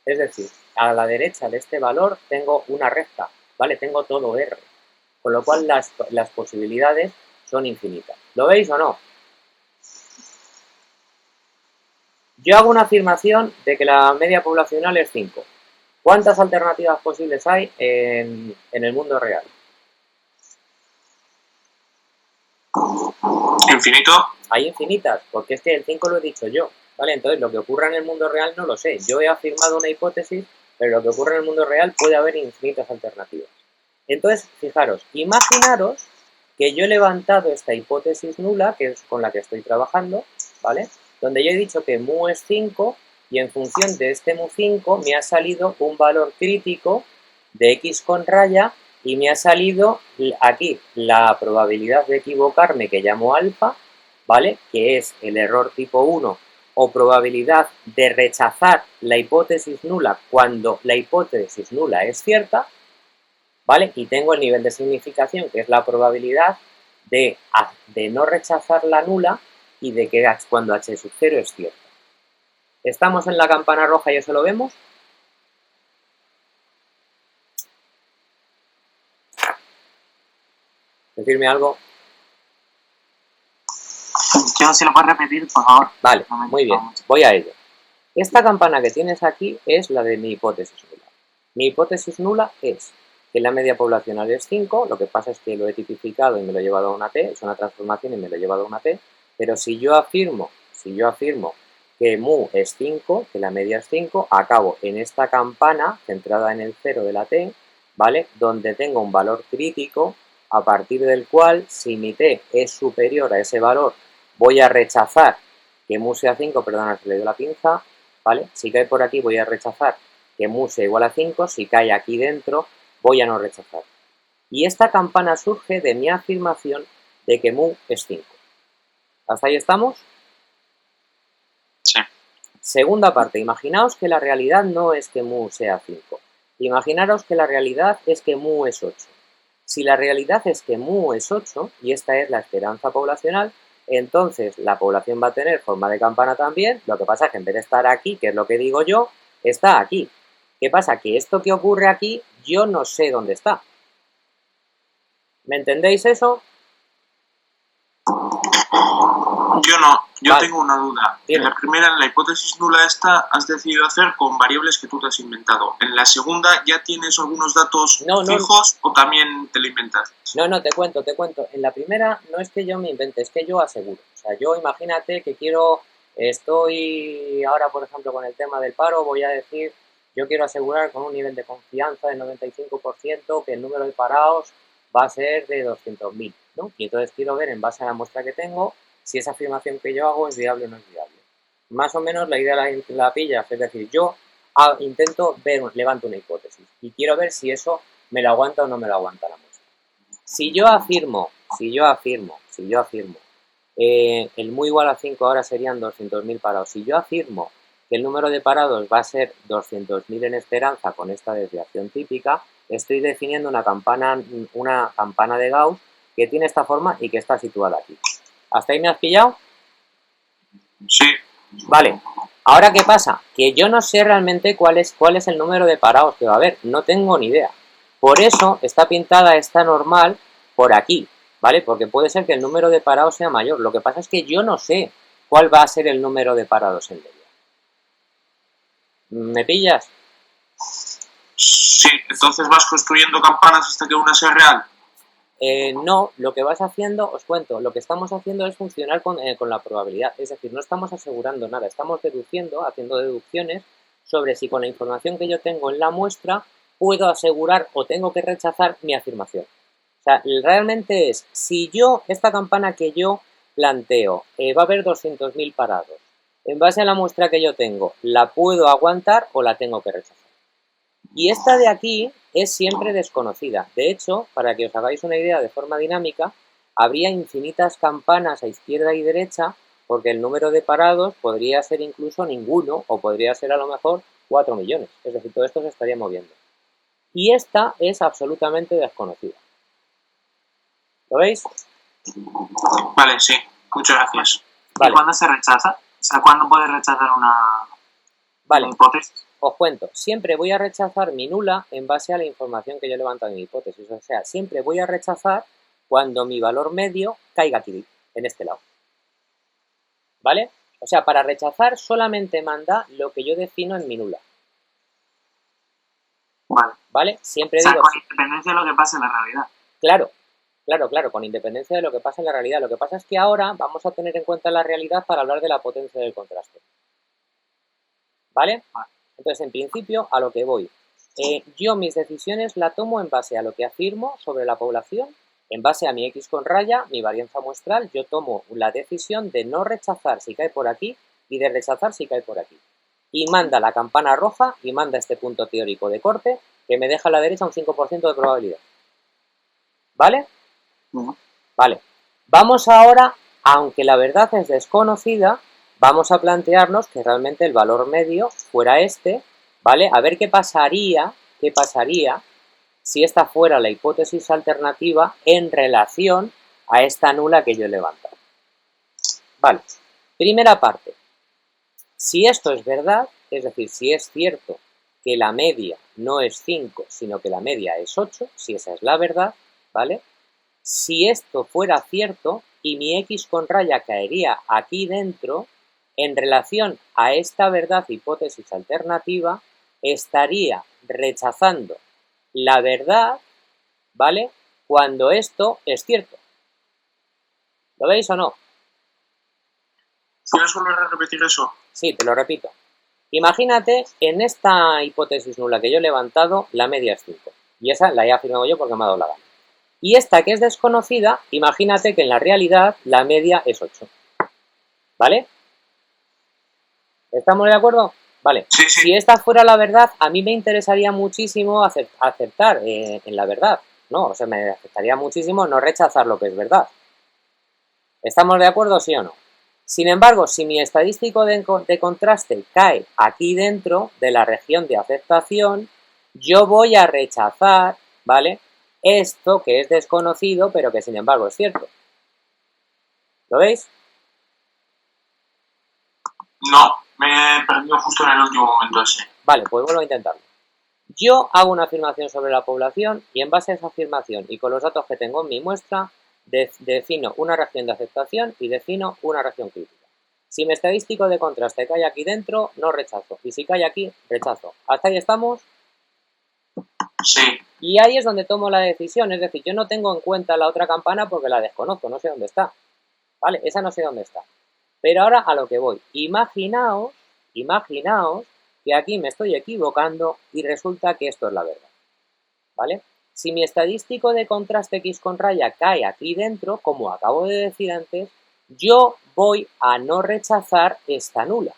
Es decir, a la derecha de este valor tengo una recta, ¿vale? Tengo todo R. Con lo cual las posibilidades son infinitas. ¿Lo veis o no? Yo hago una afirmación de que la media poblacional es 5. ¿Cuántas alternativas posibles hay en el mundo real? Infinito. Hay infinitas, porque es que el 5 lo he dicho yo, ¿vale? Entonces, lo que ocurra en el mundo real no lo sé. Yo he afirmado una hipótesis, pero lo que ocurre en el mundo real puede haber infinitas alternativas. Entonces, fijaros, imaginaros que yo he levantado esta hipótesis nula, que es con la que estoy trabajando, ¿vale? Donde yo he dicho que mu es 5 y en función de este mu 5 me ha salido un valor crítico de x con raya y me ha salido aquí la probabilidad de equivocarme que llamo alfa, ¿vale? Que es el error tipo 1 o probabilidad de rechazar la hipótesis nula cuando la hipótesis nula es cierta, ¿vale? Y tengo el nivel de significación, que es la probabilidad de no rechazar la nula y de que cuando h sub 0 es cierta. ¿Estamos en la campana roja y eso lo vemos? Decirme algo. Yo, si lo puedes repetir, por favor. Vale, muy bien, voy a ello. Esta campana que tienes aquí es la de mi hipótesis nula. Mi hipótesis nula es que la media poblacional es 5, lo que pasa es que lo he tipificado y me lo he llevado a una t, es una transformación y me lo he llevado a una t, pero si yo afirmo que mu es 5, que la media es 5, acabo en esta campana centrada en el 0 de la t, ¿vale? Donde tengo un valor crítico a partir del cual, si mi t es superior a ese valor, voy a rechazar que mu sea 5, perdona, se le dio la pinza, ¿vale? Si cae por aquí voy a rechazar que mu sea igual a 5, si cae aquí dentro voy a no rechazar. Y esta campana surge de mi afirmación de que mu es 5. ¿Hasta ahí estamos? Sí. Segunda parte, imaginaos que la realidad no es que mu sea 5. Imaginaros que la realidad es que mu es 8. Si la realidad es que mu es 8, y esta es la esperanza poblacional, entonces la población va a tener forma de campana también, lo que pasa es que en vez de estar aquí, que es lo que digo yo, está aquí. ¿Qué pasa? Que esto que ocurre aquí, yo no sé dónde está. ¿Me entendéis eso? Yo no, yo vale. tengo una duda. Dime. En la primera, en la hipótesis nula esta, has decidido hacer con variables que tú te has inventado. En la segunda, ¿ya tienes algunos datos fijos o también te lo inventas? No, te cuento. En la primera no es que yo me invente, es que yo aseguro. O sea, yo imagínate que estoy ahora, por ejemplo, con el tema del paro, voy a decir, yo quiero asegurar con un nivel de confianza del 95% que el número de parados va a ser de 200.000, ¿no? Y entonces quiero ver, en base a la muestra que tengo, si esa afirmación que yo hago es viable o no es viable. Más o menos la idea la pillas, es decir, yo intento levanto una hipótesis y quiero ver si eso me lo aguanta o no me lo aguanta la muestra. Si yo afirmo, el mu igual a 5 ahora serían 200.000 parados. Si yo afirmo que el número de parados va a ser 200.000 en esperanza con esta desviación típica, estoy definiendo una campana de Gauss que tiene esta forma y que está situada aquí. ¿Hasta ahí me has pillado? Sí. Vale. Ahora, ¿qué pasa? Que yo no sé realmente cuál es el número de parados que va a haber. No tengo ni idea. Por eso está pintada esta normal por aquí, ¿vale? Porque puede ser que el número de parados sea mayor. Lo que pasa es que yo no sé cuál va a ser el número de parados en media. ¿Me pillas? Sí, entonces vas construyendo campanas hasta que una sea real. No, lo que vas haciendo, os cuento, lo que estamos haciendo es funcionar con la probabilidad. Es decir, no estamos asegurando nada, estamos deduciendo, haciendo deducciones sobre si con la información que yo tengo en la muestra puedo asegurar o tengo que rechazar mi afirmación. O sea, realmente es, si esta campana que yo planteo, va a haber 200.000 parados, en base a la muestra que yo tengo, ¿la puedo aguantar o la tengo que rechazar? Y esta de aquí es siempre desconocida. De hecho, para que os hagáis una idea de forma dinámica, habría infinitas campanas a izquierda y derecha, porque el número de parados podría ser incluso ninguno, o podría ser a lo mejor 4 millones. Es decir, todo esto se estaría moviendo. Y esta es absolutamente desconocida. ¿Lo veis? Vale, sí. Muchas gracias. Vale. ¿Y cuándo se rechaza? O sea, ¿cuándo puedes rechazar una hipótesis? Os cuento. Siempre voy a rechazar mi nula en base a la información que yo he levantado en mi hipótesis. O sea, siempre voy a rechazar cuando mi valor medio caiga aquí, en este lado. ¿Vale? O sea, para rechazar solamente manda lo que yo defino en mi nula. ¿Vale? Siempre digo... con independencia de lo que pase en la realidad. Claro, con independencia de lo que pasa en la realidad. Lo que pasa es que ahora vamos a tener en cuenta la realidad para hablar de la potencia del contraste. ¿Vale? Entonces, en principio, a lo que voy. Yo mis decisiones la tomo en base a lo que afirmo sobre la población, en base a mi X con raya, mi varianza muestral, yo tomo la decisión de no rechazar si cae por aquí y de rechazar si cae por aquí. Y manda la campana roja y manda este punto teórico de corte que me deja a la derecha un 5% de probabilidad. ¿Vale? Vale. Vamos ahora, aunque la verdad es desconocida, vamos a plantearnos que realmente el valor medio fuera este, ¿vale? A ver qué pasaría si esta fuera la hipótesis alternativa en relación a esta nula que yo he levantado. Vale. Primera parte. Si esto es verdad, es decir, si es cierto que la media no es 5, sino que la media es 8, si esa es la verdad, ¿vale? Si esto fuera cierto y mi X con raya caería aquí dentro, en relación a esta verdad hipótesis alternativa, estaría rechazando la verdad, ¿vale? Cuando esto es cierto. ¿Lo veis o no? ¿Puedes volver a repetir eso? Sí, te lo repito. Imagínate, en esta hipótesis nula que yo he levantado, la media es 5. Y esa la he afirmado yo porque me ha dado la gana. Y esta que es desconocida, imagínate que en la realidad la media es 8. ¿Vale? ¿Estamos de acuerdo? Vale. Sí. Si esta fuera la verdad, a mí me interesaría muchísimo aceptar en la verdad, ¿no? O sea, me afectaría muchísimo no rechazar lo que es verdad. ¿Estamos de acuerdo, sí o no? Sin embargo, si mi estadístico de contraste cae aquí dentro de la región de aceptación, yo voy a rechazar, ¿vale?, esto que es desconocido, pero que sin embargo es cierto. ¿Lo veis? No, me he perdido justo en el último momento ese. Vale, pues vuelvo a intentarlo. Yo hago una afirmación sobre la población y en base a esa afirmación y con los datos que tengo en mi muestra, defino una región de aceptación y defino una región crítica. Si mi estadístico de contraste cae aquí dentro, no rechazo. Y si cae aquí, rechazo. ¿Hasta ahí estamos? Sí. Y ahí es donde tomo la decisión. Es decir, yo no tengo en cuenta la otra campana porque la desconozco, no sé dónde está. ¿Vale? Esa no sé dónde está. Pero ahora a lo que voy. Imaginaos que aquí me estoy equivocando y resulta que esto es la verdad. ¿Vale? Si mi estadístico de contraste X con raya cae aquí dentro, como acabo de decir antes, yo voy a no rechazar esta nula,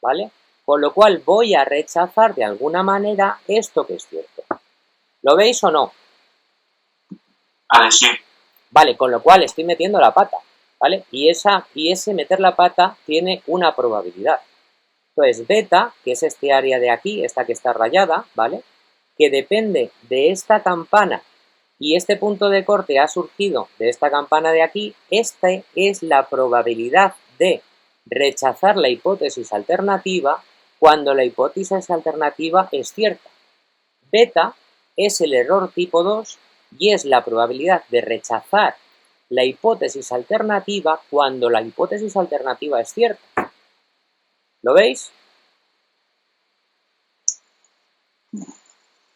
¿vale? Con lo cual voy a rechazar de alguna manera esto que es cierto. ¿Lo veis o no? Vale, sí. Vale, con lo cual estoy metiendo la pata, ¿vale? Y ese meter la pata tiene una probabilidad. Entonces, beta, que es este área de aquí, esta que está rayada, ¿vale?, que depende de esta campana y este punto de corte ha surgido de esta campana de aquí, esta es la probabilidad de rechazar la hipótesis alternativa cuando la hipótesis alternativa es cierta. Beta es el error tipo 2 y es la probabilidad de rechazar la hipótesis alternativa cuando la hipótesis alternativa es cierta. ¿Lo veis?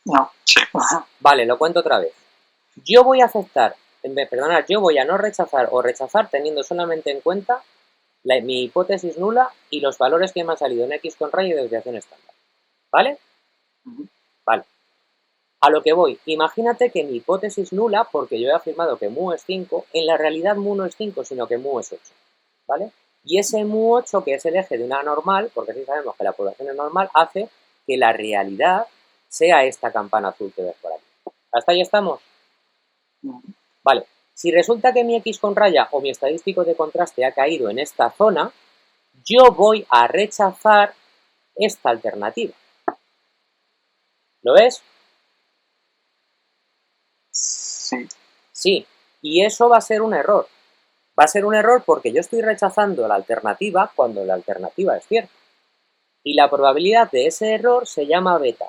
No. Sí. Vale, lo cuento otra vez. Yo voy a aceptar, yo voy a no rechazar o rechazar teniendo solamente en cuenta mi hipótesis nula y los valores que me han salido en X con raya y desviación estándar. ¿Vale? Vale. A lo que voy, imagínate que mi hipótesis nula, porque yo he afirmado que mu es 5, en la realidad mu no es 5, sino que mu es 8. ¿Vale? Y ese mu 8, que es el eje de una normal, porque sí sabemos que la población es normal, hace que la realidad sea esta campana azul que ves por aquí. ¿Hasta ahí estamos? Vale. Si resulta que mi X con raya o mi estadístico de contraste ha caído en esta zona, yo voy a rechazar esta alternativa. ¿Lo ves? Sí. Sí, y eso va a ser un error. Va a ser un error porque yo estoy rechazando la alternativa cuando la alternativa es cierta. Y la probabilidad de ese error se llama beta,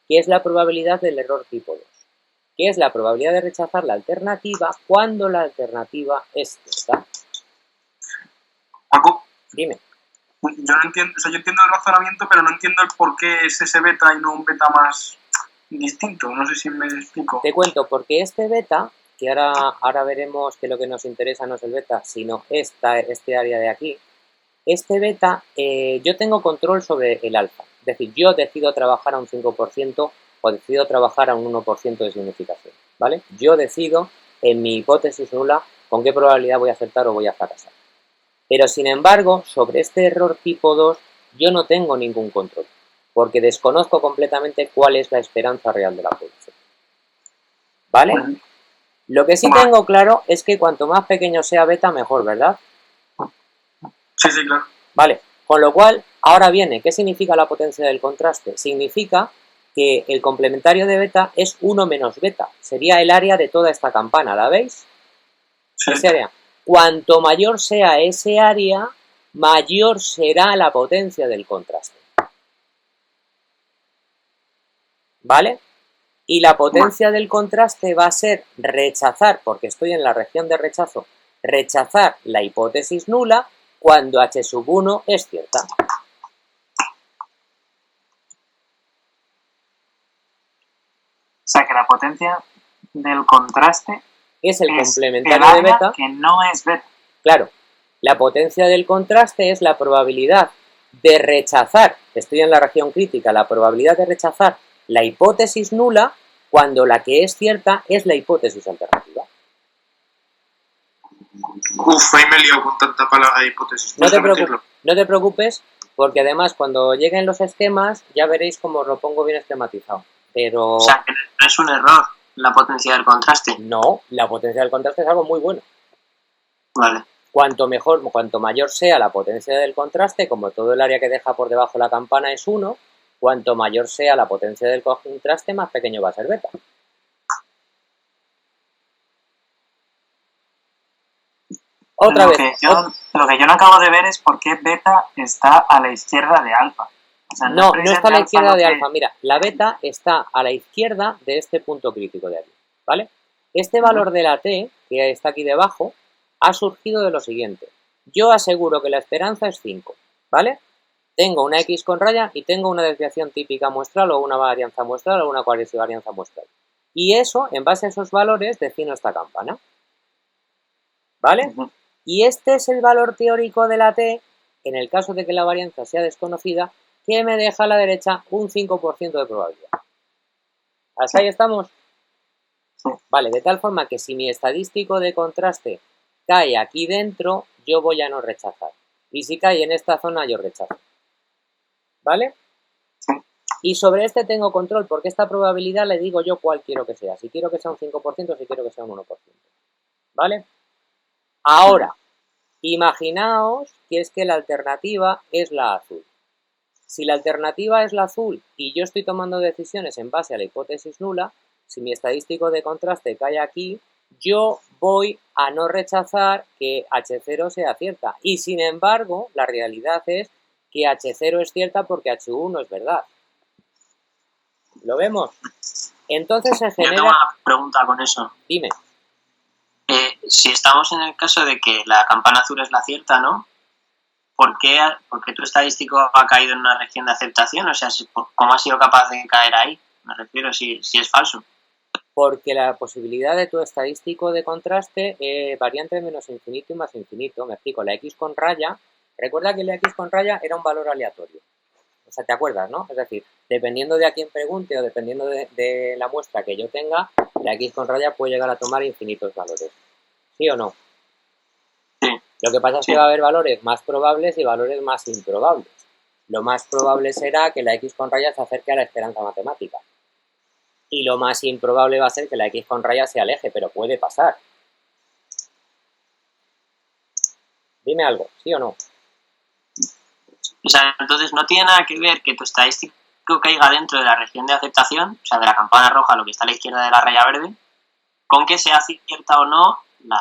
que es la probabilidad del error tipo 2, que es la probabilidad de rechazar la alternativa cuando la alternativa es cierta. Paco, Dime. yo no entiendo, o sea, yo entiendo el razonamiento, pero no entiendo el por qué es ese beta y no un beta más distinto. No sé si me explico. Te cuento, porque este beta, que ahora veremos que lo que nos interesa no es el beta, sino este área de aquí, este beta, yo tengo control sobre el alfa. Es decir, yo decido trabajar a un 5% o decido trabajar a un 1% de significación, ¿vale? Yo decido, en mi hipótesis nula, con qué probabilidad voy a acertar o voy a fracasar. Pero, sin embargo, sobre este error tipo 2, yo no tengo ningún control, porque desconozco completamente cuál es la esperanza real de la población. ¿Vale? Bueno. Lo que sí tengo claro es que cuanto más pequeño sea beta, mejor, ¿verdad? Sí, sí, claro. Vale, con lo cual, ahora viene, ¿qué significa la potencia del contraste? Significa que el complementario de beta es 1 menos beta. Sería el área de toda esta campana, ¿la veis? Sí. Ese área. Cuanto mayor sea ese área, mayor será la potencia del contraste. ¿Vale? Y la potencia del contraste va a ser rechazar, porque estoy en la región de rechazo, rechazar la hipótesis nula cuando H1 es cierta. O sea, que la potencia del contraste es el complementario de beta. Que no es beta. Claro, la potencia del contraste es la probabilidad de rechazar, estoy en la región crítica, la probabilidad de rechazar la hipótesis nula cuando la que es cierta es la hipótesis alternativa. Uf, ahí me he liado con tanta palabra de hipótesis. No te preocupes, porque además cuando lleguen los esquemas ya veréis cómo os lo pongo bien esquematizado. Pero... O sea, que no es un error la potencia del contraste. No, la potencia del contraste es algo muy bueno. Vale. Cuanto mayor sea la potencia del contraste, como todo el área que deja por debajo la campana es 1, cuanto mayor sea la potencia del contraste, más pequeño va a ser beta. Otra vez. Lo que yo no acabo de ver es por qué beta está a la izquierda de alfa. O sea, no está a la izquierda de alfa. Mira, la beta está a la izquierda de este punto crítico de aquí, ¿vale? Este valor de la T, que está aquí debajo, ha surgido de lo siguiente. Yo aseguro que la esperanza es 5, ¿vale? Tengo una X con raya y tengo una desviación típica muestral o una varianza muestral o una cuasivarianza muestral. Y eso, en base a esos valores, defino esta campana. ¿Vale? Y este es el valor teórico de la T, en el caso de que la varianza sea desconocida, que me deja a la derecha un 5% de probabilidad. ¿Hasta ahí estamos? Vale, de tal forma que si mi estadístico de contraste cae aquí dentro, yo voy a no rechazar. Y si cae en esta zona, yo rechazo. ¿Vale? Y sobre este tengo control, porque esta probabilidad le digo yo cuál quiero que sea. Si quiero que sea un 5%, si quiero que sea un 1%. ¿Vale? Ahora, imaginaos que es que la alternativa es la azul. Si la alternativa es la azul y yo estoy tomando decisiones en base a la hipótesis nula, si mi estadístico de contraste cae aquí, yo voy a no rechazar que H0 sea cierta. Y sin embargo, la realidad es que H0 es cierta porque H1 es verdad. ¿Lo vemos? Entonces se genera... Yo tengo una pregunta con eso. Dime. Si estamos en el caso de que la campana azul es la cierta, ¿no? ¿Por qué tu estadístico ha caído en una región de aceptación? O sea, ¿cómo ha sido capaz de caer ahí? Me refiero, si es falso. Porque la posibilidad de tu estadístico de contraste varía entre menos infinito y más infinito. Me explico, la X con raya, recuerda que la X con raya era un valor aleatorio. O sea, ¿te acuerdas, no? Es decir, dependiendo de a quién pregunte o dependiendo de la muestra que yo tenga, la X con raya puede llegar a tomar infinitos valores. ¿Sí o no? Sí. Lo que pasa es que va a haber valores más probables y valores más improbables. Lo más probable será que la X con raya se acerque a la esperanza matemática. Y lo más improbable va a ser que la X con raya se aleje, pero puede pasar. Dime algo, ¿sí o no? O sea, entonces no tiene nada que ver que tu estadístico caiga dentro de la región de aceptación, o sea, de la campana roja, lo que está a la izquierda de la raya verde, con que sea cierta o no la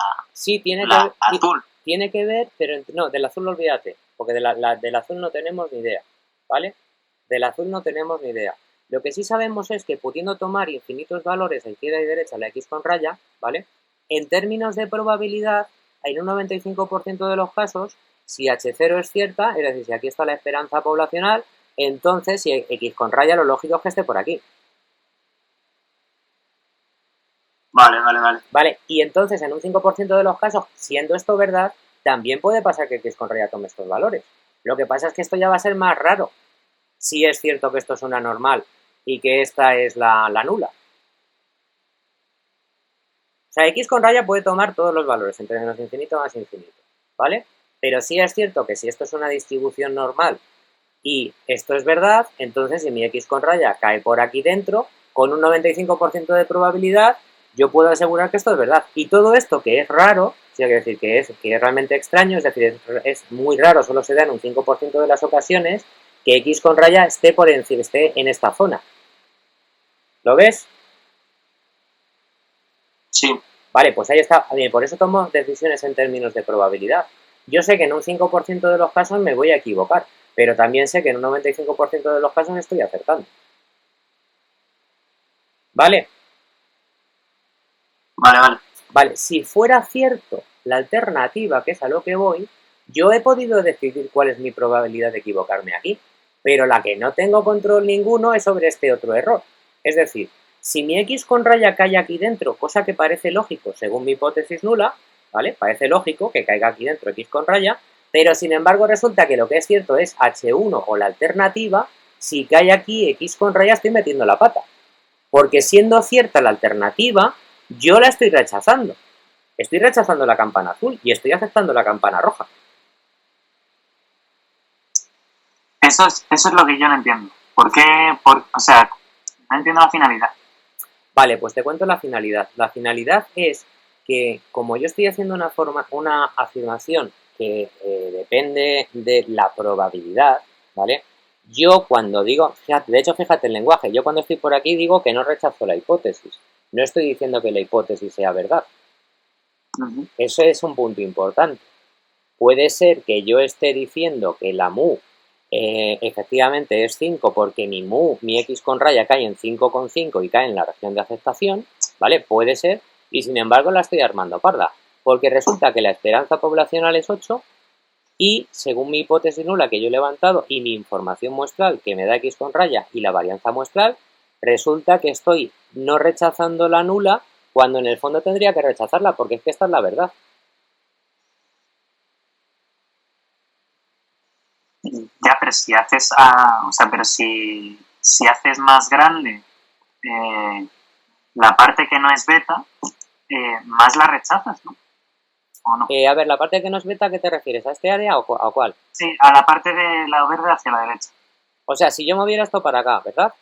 azul. Tiene que ver, pero no, del azul olvídate, porque del azul no tenemos ni idea, ¿vale? Del azul no tenemos ni idea. Lo que sí sabemos es que pudiendo tomar infinitos valores a izquierda y derecha la X con raya, ¿vale? En términos de probabilidad, en un 95% de los casos, si H0 es cierta, es decir, si aquí está la esperanza poblacional, entonces si X con raya lo lógico es que esté por aquí. Vale. Vale, y entonces en un 5% de los casos, siendo esto verdad, también puede pasar que X con raya tome estos valores. Lo que pasa es que esto ya va a ser más raro. Si es cierto que esto es una normal y que esta es la nula. O sea, X con raya puede tomar todos los valores, entre menos infinito más infinito, ¿vale? Pero sí es cierto que si esto es una distribución normal y esto es verdad, entonces si mi X con raya cae por aquí dentro, con un 95% de probabilidad, yo puedo asegurar que esto es verdad. Y todo esto que es raro, sí, hay que decir que es realmente extraño, es decir, es muy raro, solo se da en un 5% de las ocasiones, que X con raya esté en esta zona. ¿Lo ves? Sí. Vale, pues ahí está. Por eso tomo decisiones en términos de probabilidad. Yo sé que en un 5% de los casos me voy a equivocar, pero también sé que en un 95% de los casos estoy acertando. ¿Vale? Vale, si fuera cierto la alternativa, que es a lo que voy, yo he podido decidir cuál es mi probabilidad de equivocarme aquí, pero la que no tengo control ninguno es sobre este otro error. Es decir, si mi X con raya cae aquí dentro, cosa que parece lógico según mi hipótesis nula, ¿vale? Parece lógico que caiga aquí dentro X con raya, pero sin embargo resulta que lo que es cierto es H1 o la alternativa, si cae aquí X con raya estoy metiendo la pata. Porque siendo cierta la alternativa, yo la estoy rechazando. Estoy rechazando la campana azul y estoy aceptando la campana roja. Eso es lo que yo no entiendo. ¿Por qué? O sea, no entiendo la finalidad. Vale, pues te cuento la finalidad. La finalidad es que como yo estoy haciendo una afirmación que depende de la probabilidad, ¿vale? Yo cuando digo, de hecho fíjate el lenguaje, yo cuando estoy por aquí digo que no rechazo la hipótesis. No estoy diciendo que la hipótesis sea verdad. Eso es un punto importante. Puede ser que yo esté diciendo que la mu efectivamente es 5 porque mi X con raya cae en 5,5 y cae en la región de aceptación, ¿vale? Puede ser, y sin embargo la estoy armando parda, porque resulta que la esperanza poblacional es 8 y según mi hipótesis nula que yo he levantado y mi información muestral que me da X con raya y la varianza muestral, resulta que estoy no rechazando la nula cuando en el fondo tendría que rechazarla, porque es que esta es la verdad. Ya, pero si haces, pero si haces más grande la parte que no es beta, más la rechazas, ¿no? ¿O no? A ver, la parte que no es beta, ¿a qué te refieres? ¿A este área o a cuál? Sí, a la parte de la verde hacia la derecha. O sea, si yo moviera esto para acá, ¿verdad?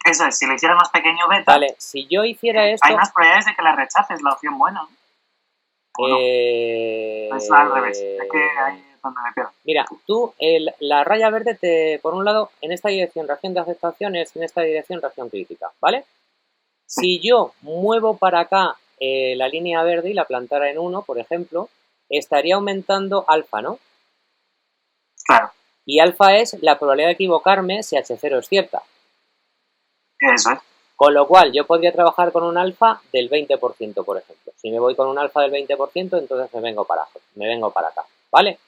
Eso es, si lo hiciera más pequeño beta... Vale, si yo hiciera esto... Hay más probabilidades de que la rechaces, la opción buena. ¿O no? Es al revés, es que ahí es donde me pierdo. Mira, tú, la raya verde, por un lado, en esta dirección región de aceptación es en esta dirección región crítica, ¿vale? Si yo muevo para acá la línea verde y la plantara en 1, por ejemplo, estaría aumentando alfa, ¿no? Claro. Y alfa es la probabilidad de equivocarme si H0 es cierta. Eso es. Con lo cual, yo podría trabajar con un alfa del 20%, por ejemplo. Si me voy con un alfa del 20%, entonces me vengo para acá, ¿vale?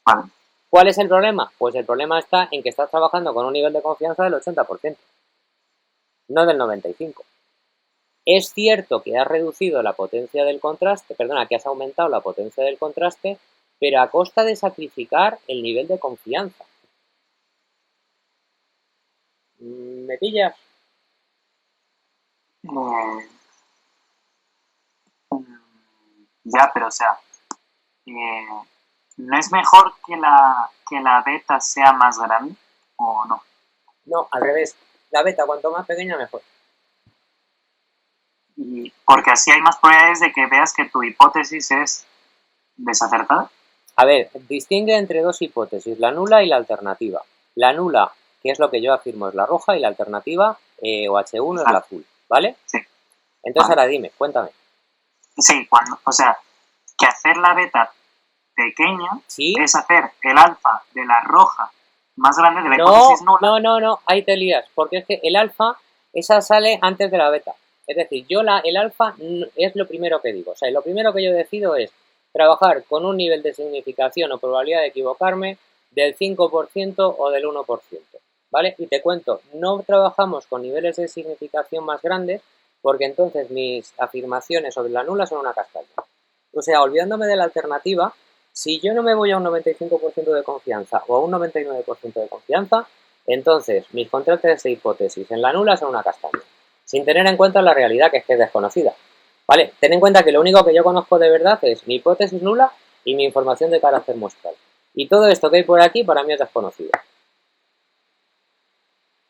Vale. ¿Cuál es el problema? Pues el problema está en que estás trabajando con un nivel de confianza del 80%, no del 95%. Es cierto que has reducido la potencia del contraste, que has aumentado la potencia del contraste, pero a costa de sacrificar el nivel de confianza. ¿Me pillas? Ya, pero o sea, ¿no es mejor que la beta sea más grande o no? No, al revés. La beta, cuanto más pequeña, mejor. Porque así hay más probabilidades de que veas que tu hipótesis es desacertada. A ver, distingue entre dos hipótesis, la nula y la alternativa. La nula, que es lo que yo afirmo, es la roja y la alternativa, OH1, es la azul, ¿vale? Sí. Entonces ahora dime, cuéntame. Sí, o sea, que hacer la beta pequeña ¿Sí? es hacer el alfa de la roja más grande de la hipótesis nula. No, ahí te lías, porque es que el alfa, esa sale antes de la beta. Es decir, el alfa es lo primero que digo. O sea, lo primero que yo decido es trabajar con un nivel de significación o probabilidad de equivocarme del 5% o del 1%, ¿vale? Y te cuento, no trabajamos con niveles de significación más grandes porque entonces mis afirmaciones sobre la nula son una castaña. O sea, olvidándome de la alternativa, si yo no me voy a un 95% de confianza o a un 99% de confianza, entonces mis contrastes de hipótesis en la nula son una castaña, sin tener en cuenta la realidad que es desconocida. ¿Vale? Ten en cuenta que lo único que yo conozco de verdad es mi hipótesis nula y mi información de carácter muestral. Y todo esto que hay por aquí para mí es desconocido.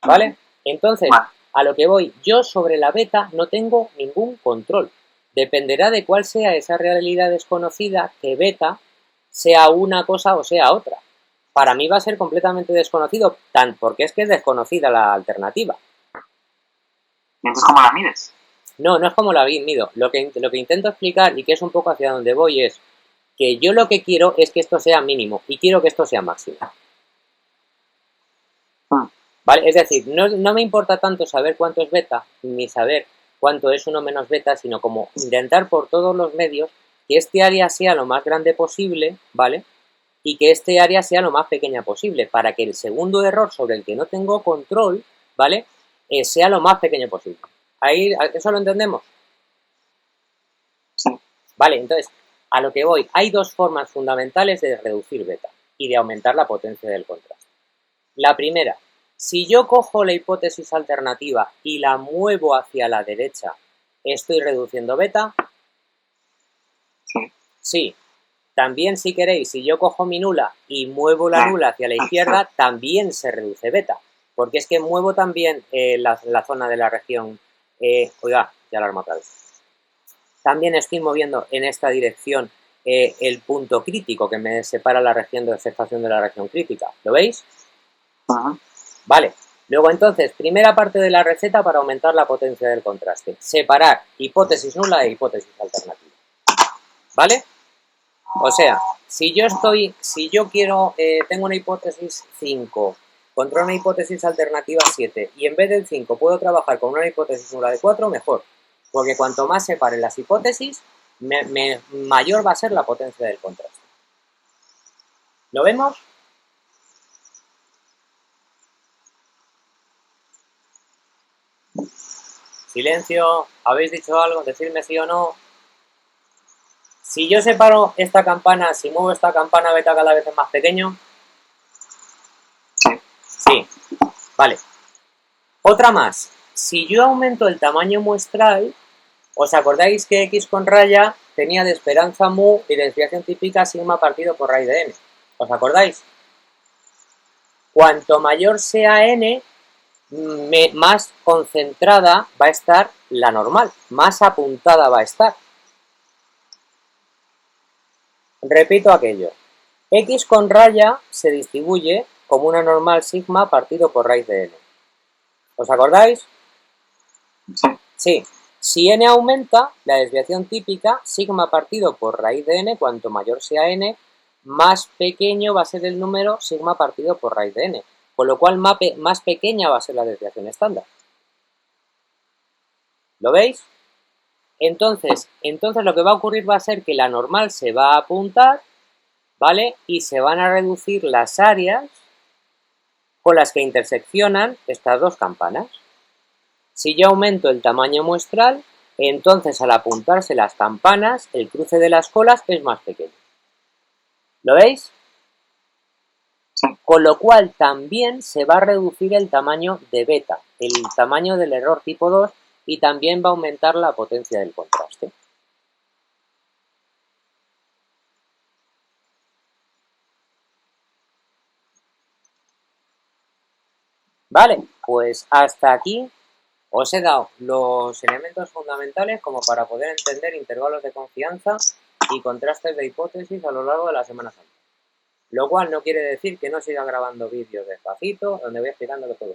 ¿Vale? Entonces, a lo que voy, yo sobre la beta no tengo ningún control. Dependerá de cuál sea esa realidad desconocida que beta sea una cosa o sea otra. Para mí va a ser completamente desconocido, porque es que es desconocida la alternativa. ¿Y entonces cómo la mides? No es como la mido. Lo que intento explicar y que es un poco hacia donde voy es que yo lo que quiero es que esto sea mínimo y quiero que esto sea máximo. ¿Vale? Es decir, no me importa tanto saber cuánto es beta ni saber cuánto es 1 menos beta, sino como intentar por todos los medios que este área sea lo más grande posible, ¿vale? Y que este área sea lo más pequeña posible, para que el segundo error sobre el que no tengo control, ¿vale? Sea lo más pequeño posible. Ahí, ¿eso lo entendemos? Sí. Vale, entonces, a lo que voy, hay dos formas fundamentales de reducir beta y de aumentar la potencia del contraste. La primera, si yo cojo la hipótesis alternativa y la muevo hacia la derecha, ¿estoy reduciendo beta? Sí. Sí. También, si queréis, si yo cojo mi nula y muevo la nula hacia la izquierda, también se reduce beta. Porque es que muevo también la zona de la región... oiga, ya la armo otra vez. También estoy moviendo en esta dirección el punto crítico que me separa la región de aceptación de la región crítica. ¿Lo veis? Vale. Luego, entonces, primera parte de la receta para aumentar la potencia del contraste. Separar hipótesis nula e hipótesis alternativa. ¿Vale? O sea, si yo quiero, tengo una hipótesis 5 contra una hipótesis alternativa 7 y en vez del 5 puedo trabajar con una hipótesis nula de 4, mejor. Porque cuanto más separe las hipótesis, mayor va a ser la potencia del contraste. ¿Lo vemos? Silencio. ¿Habéis dicho algo? Decidme sí o no. Si yo separo esta campana, si muevo esta campana, beta cada vez es más pequeño. Sí. Vale. Otra más. Si yo aumento el tamaño muestral, ¿os acordáis que X con raya tenía de esperanza mu y de desviación típica sigma partido por raíz de n? ¿Os acordáis? Cuanto mayor sea n, más concentrada va a estar la normal, más apuntada va a estar. Repito aquello. X con raya se distribuye como una normal sigma partido por raíz de n. ¿Os acordáis? Sí. Si n aumenta, la desviación típica, sigma partido por raíz de n, cuanto mayor sea n, más pequeño va a ser el número sigma partido por raíz de n, con lo cual más pequeña va a ser la desviación estándar. ¿Lo veis? Entonces lo que va a ocurrir va a ser que la normal se va a apuntar, ¿vale? Y se van a reducir las áreas con las que interseccionan estas dos campanas. Si yo aumento el tamaño muestral, entonces al apuntarse las campanas, el cruce de las colas es más pequeño. ¿Lo veis? Sí. Con lo cual también se va a reducir el tamaño de beta, el tamaño del error tipo 2, y también va a aumentar la potencia del contraste. Vale, pues hasta aquí os he dado los elementos fundamentales como para poder entender intervalos de confianza y contrastes de hipótesis a lo largo de la Semana Santa. Lo cual no quiere decir que no siga grabando vídeos despacito, donde voy explicándolo todo.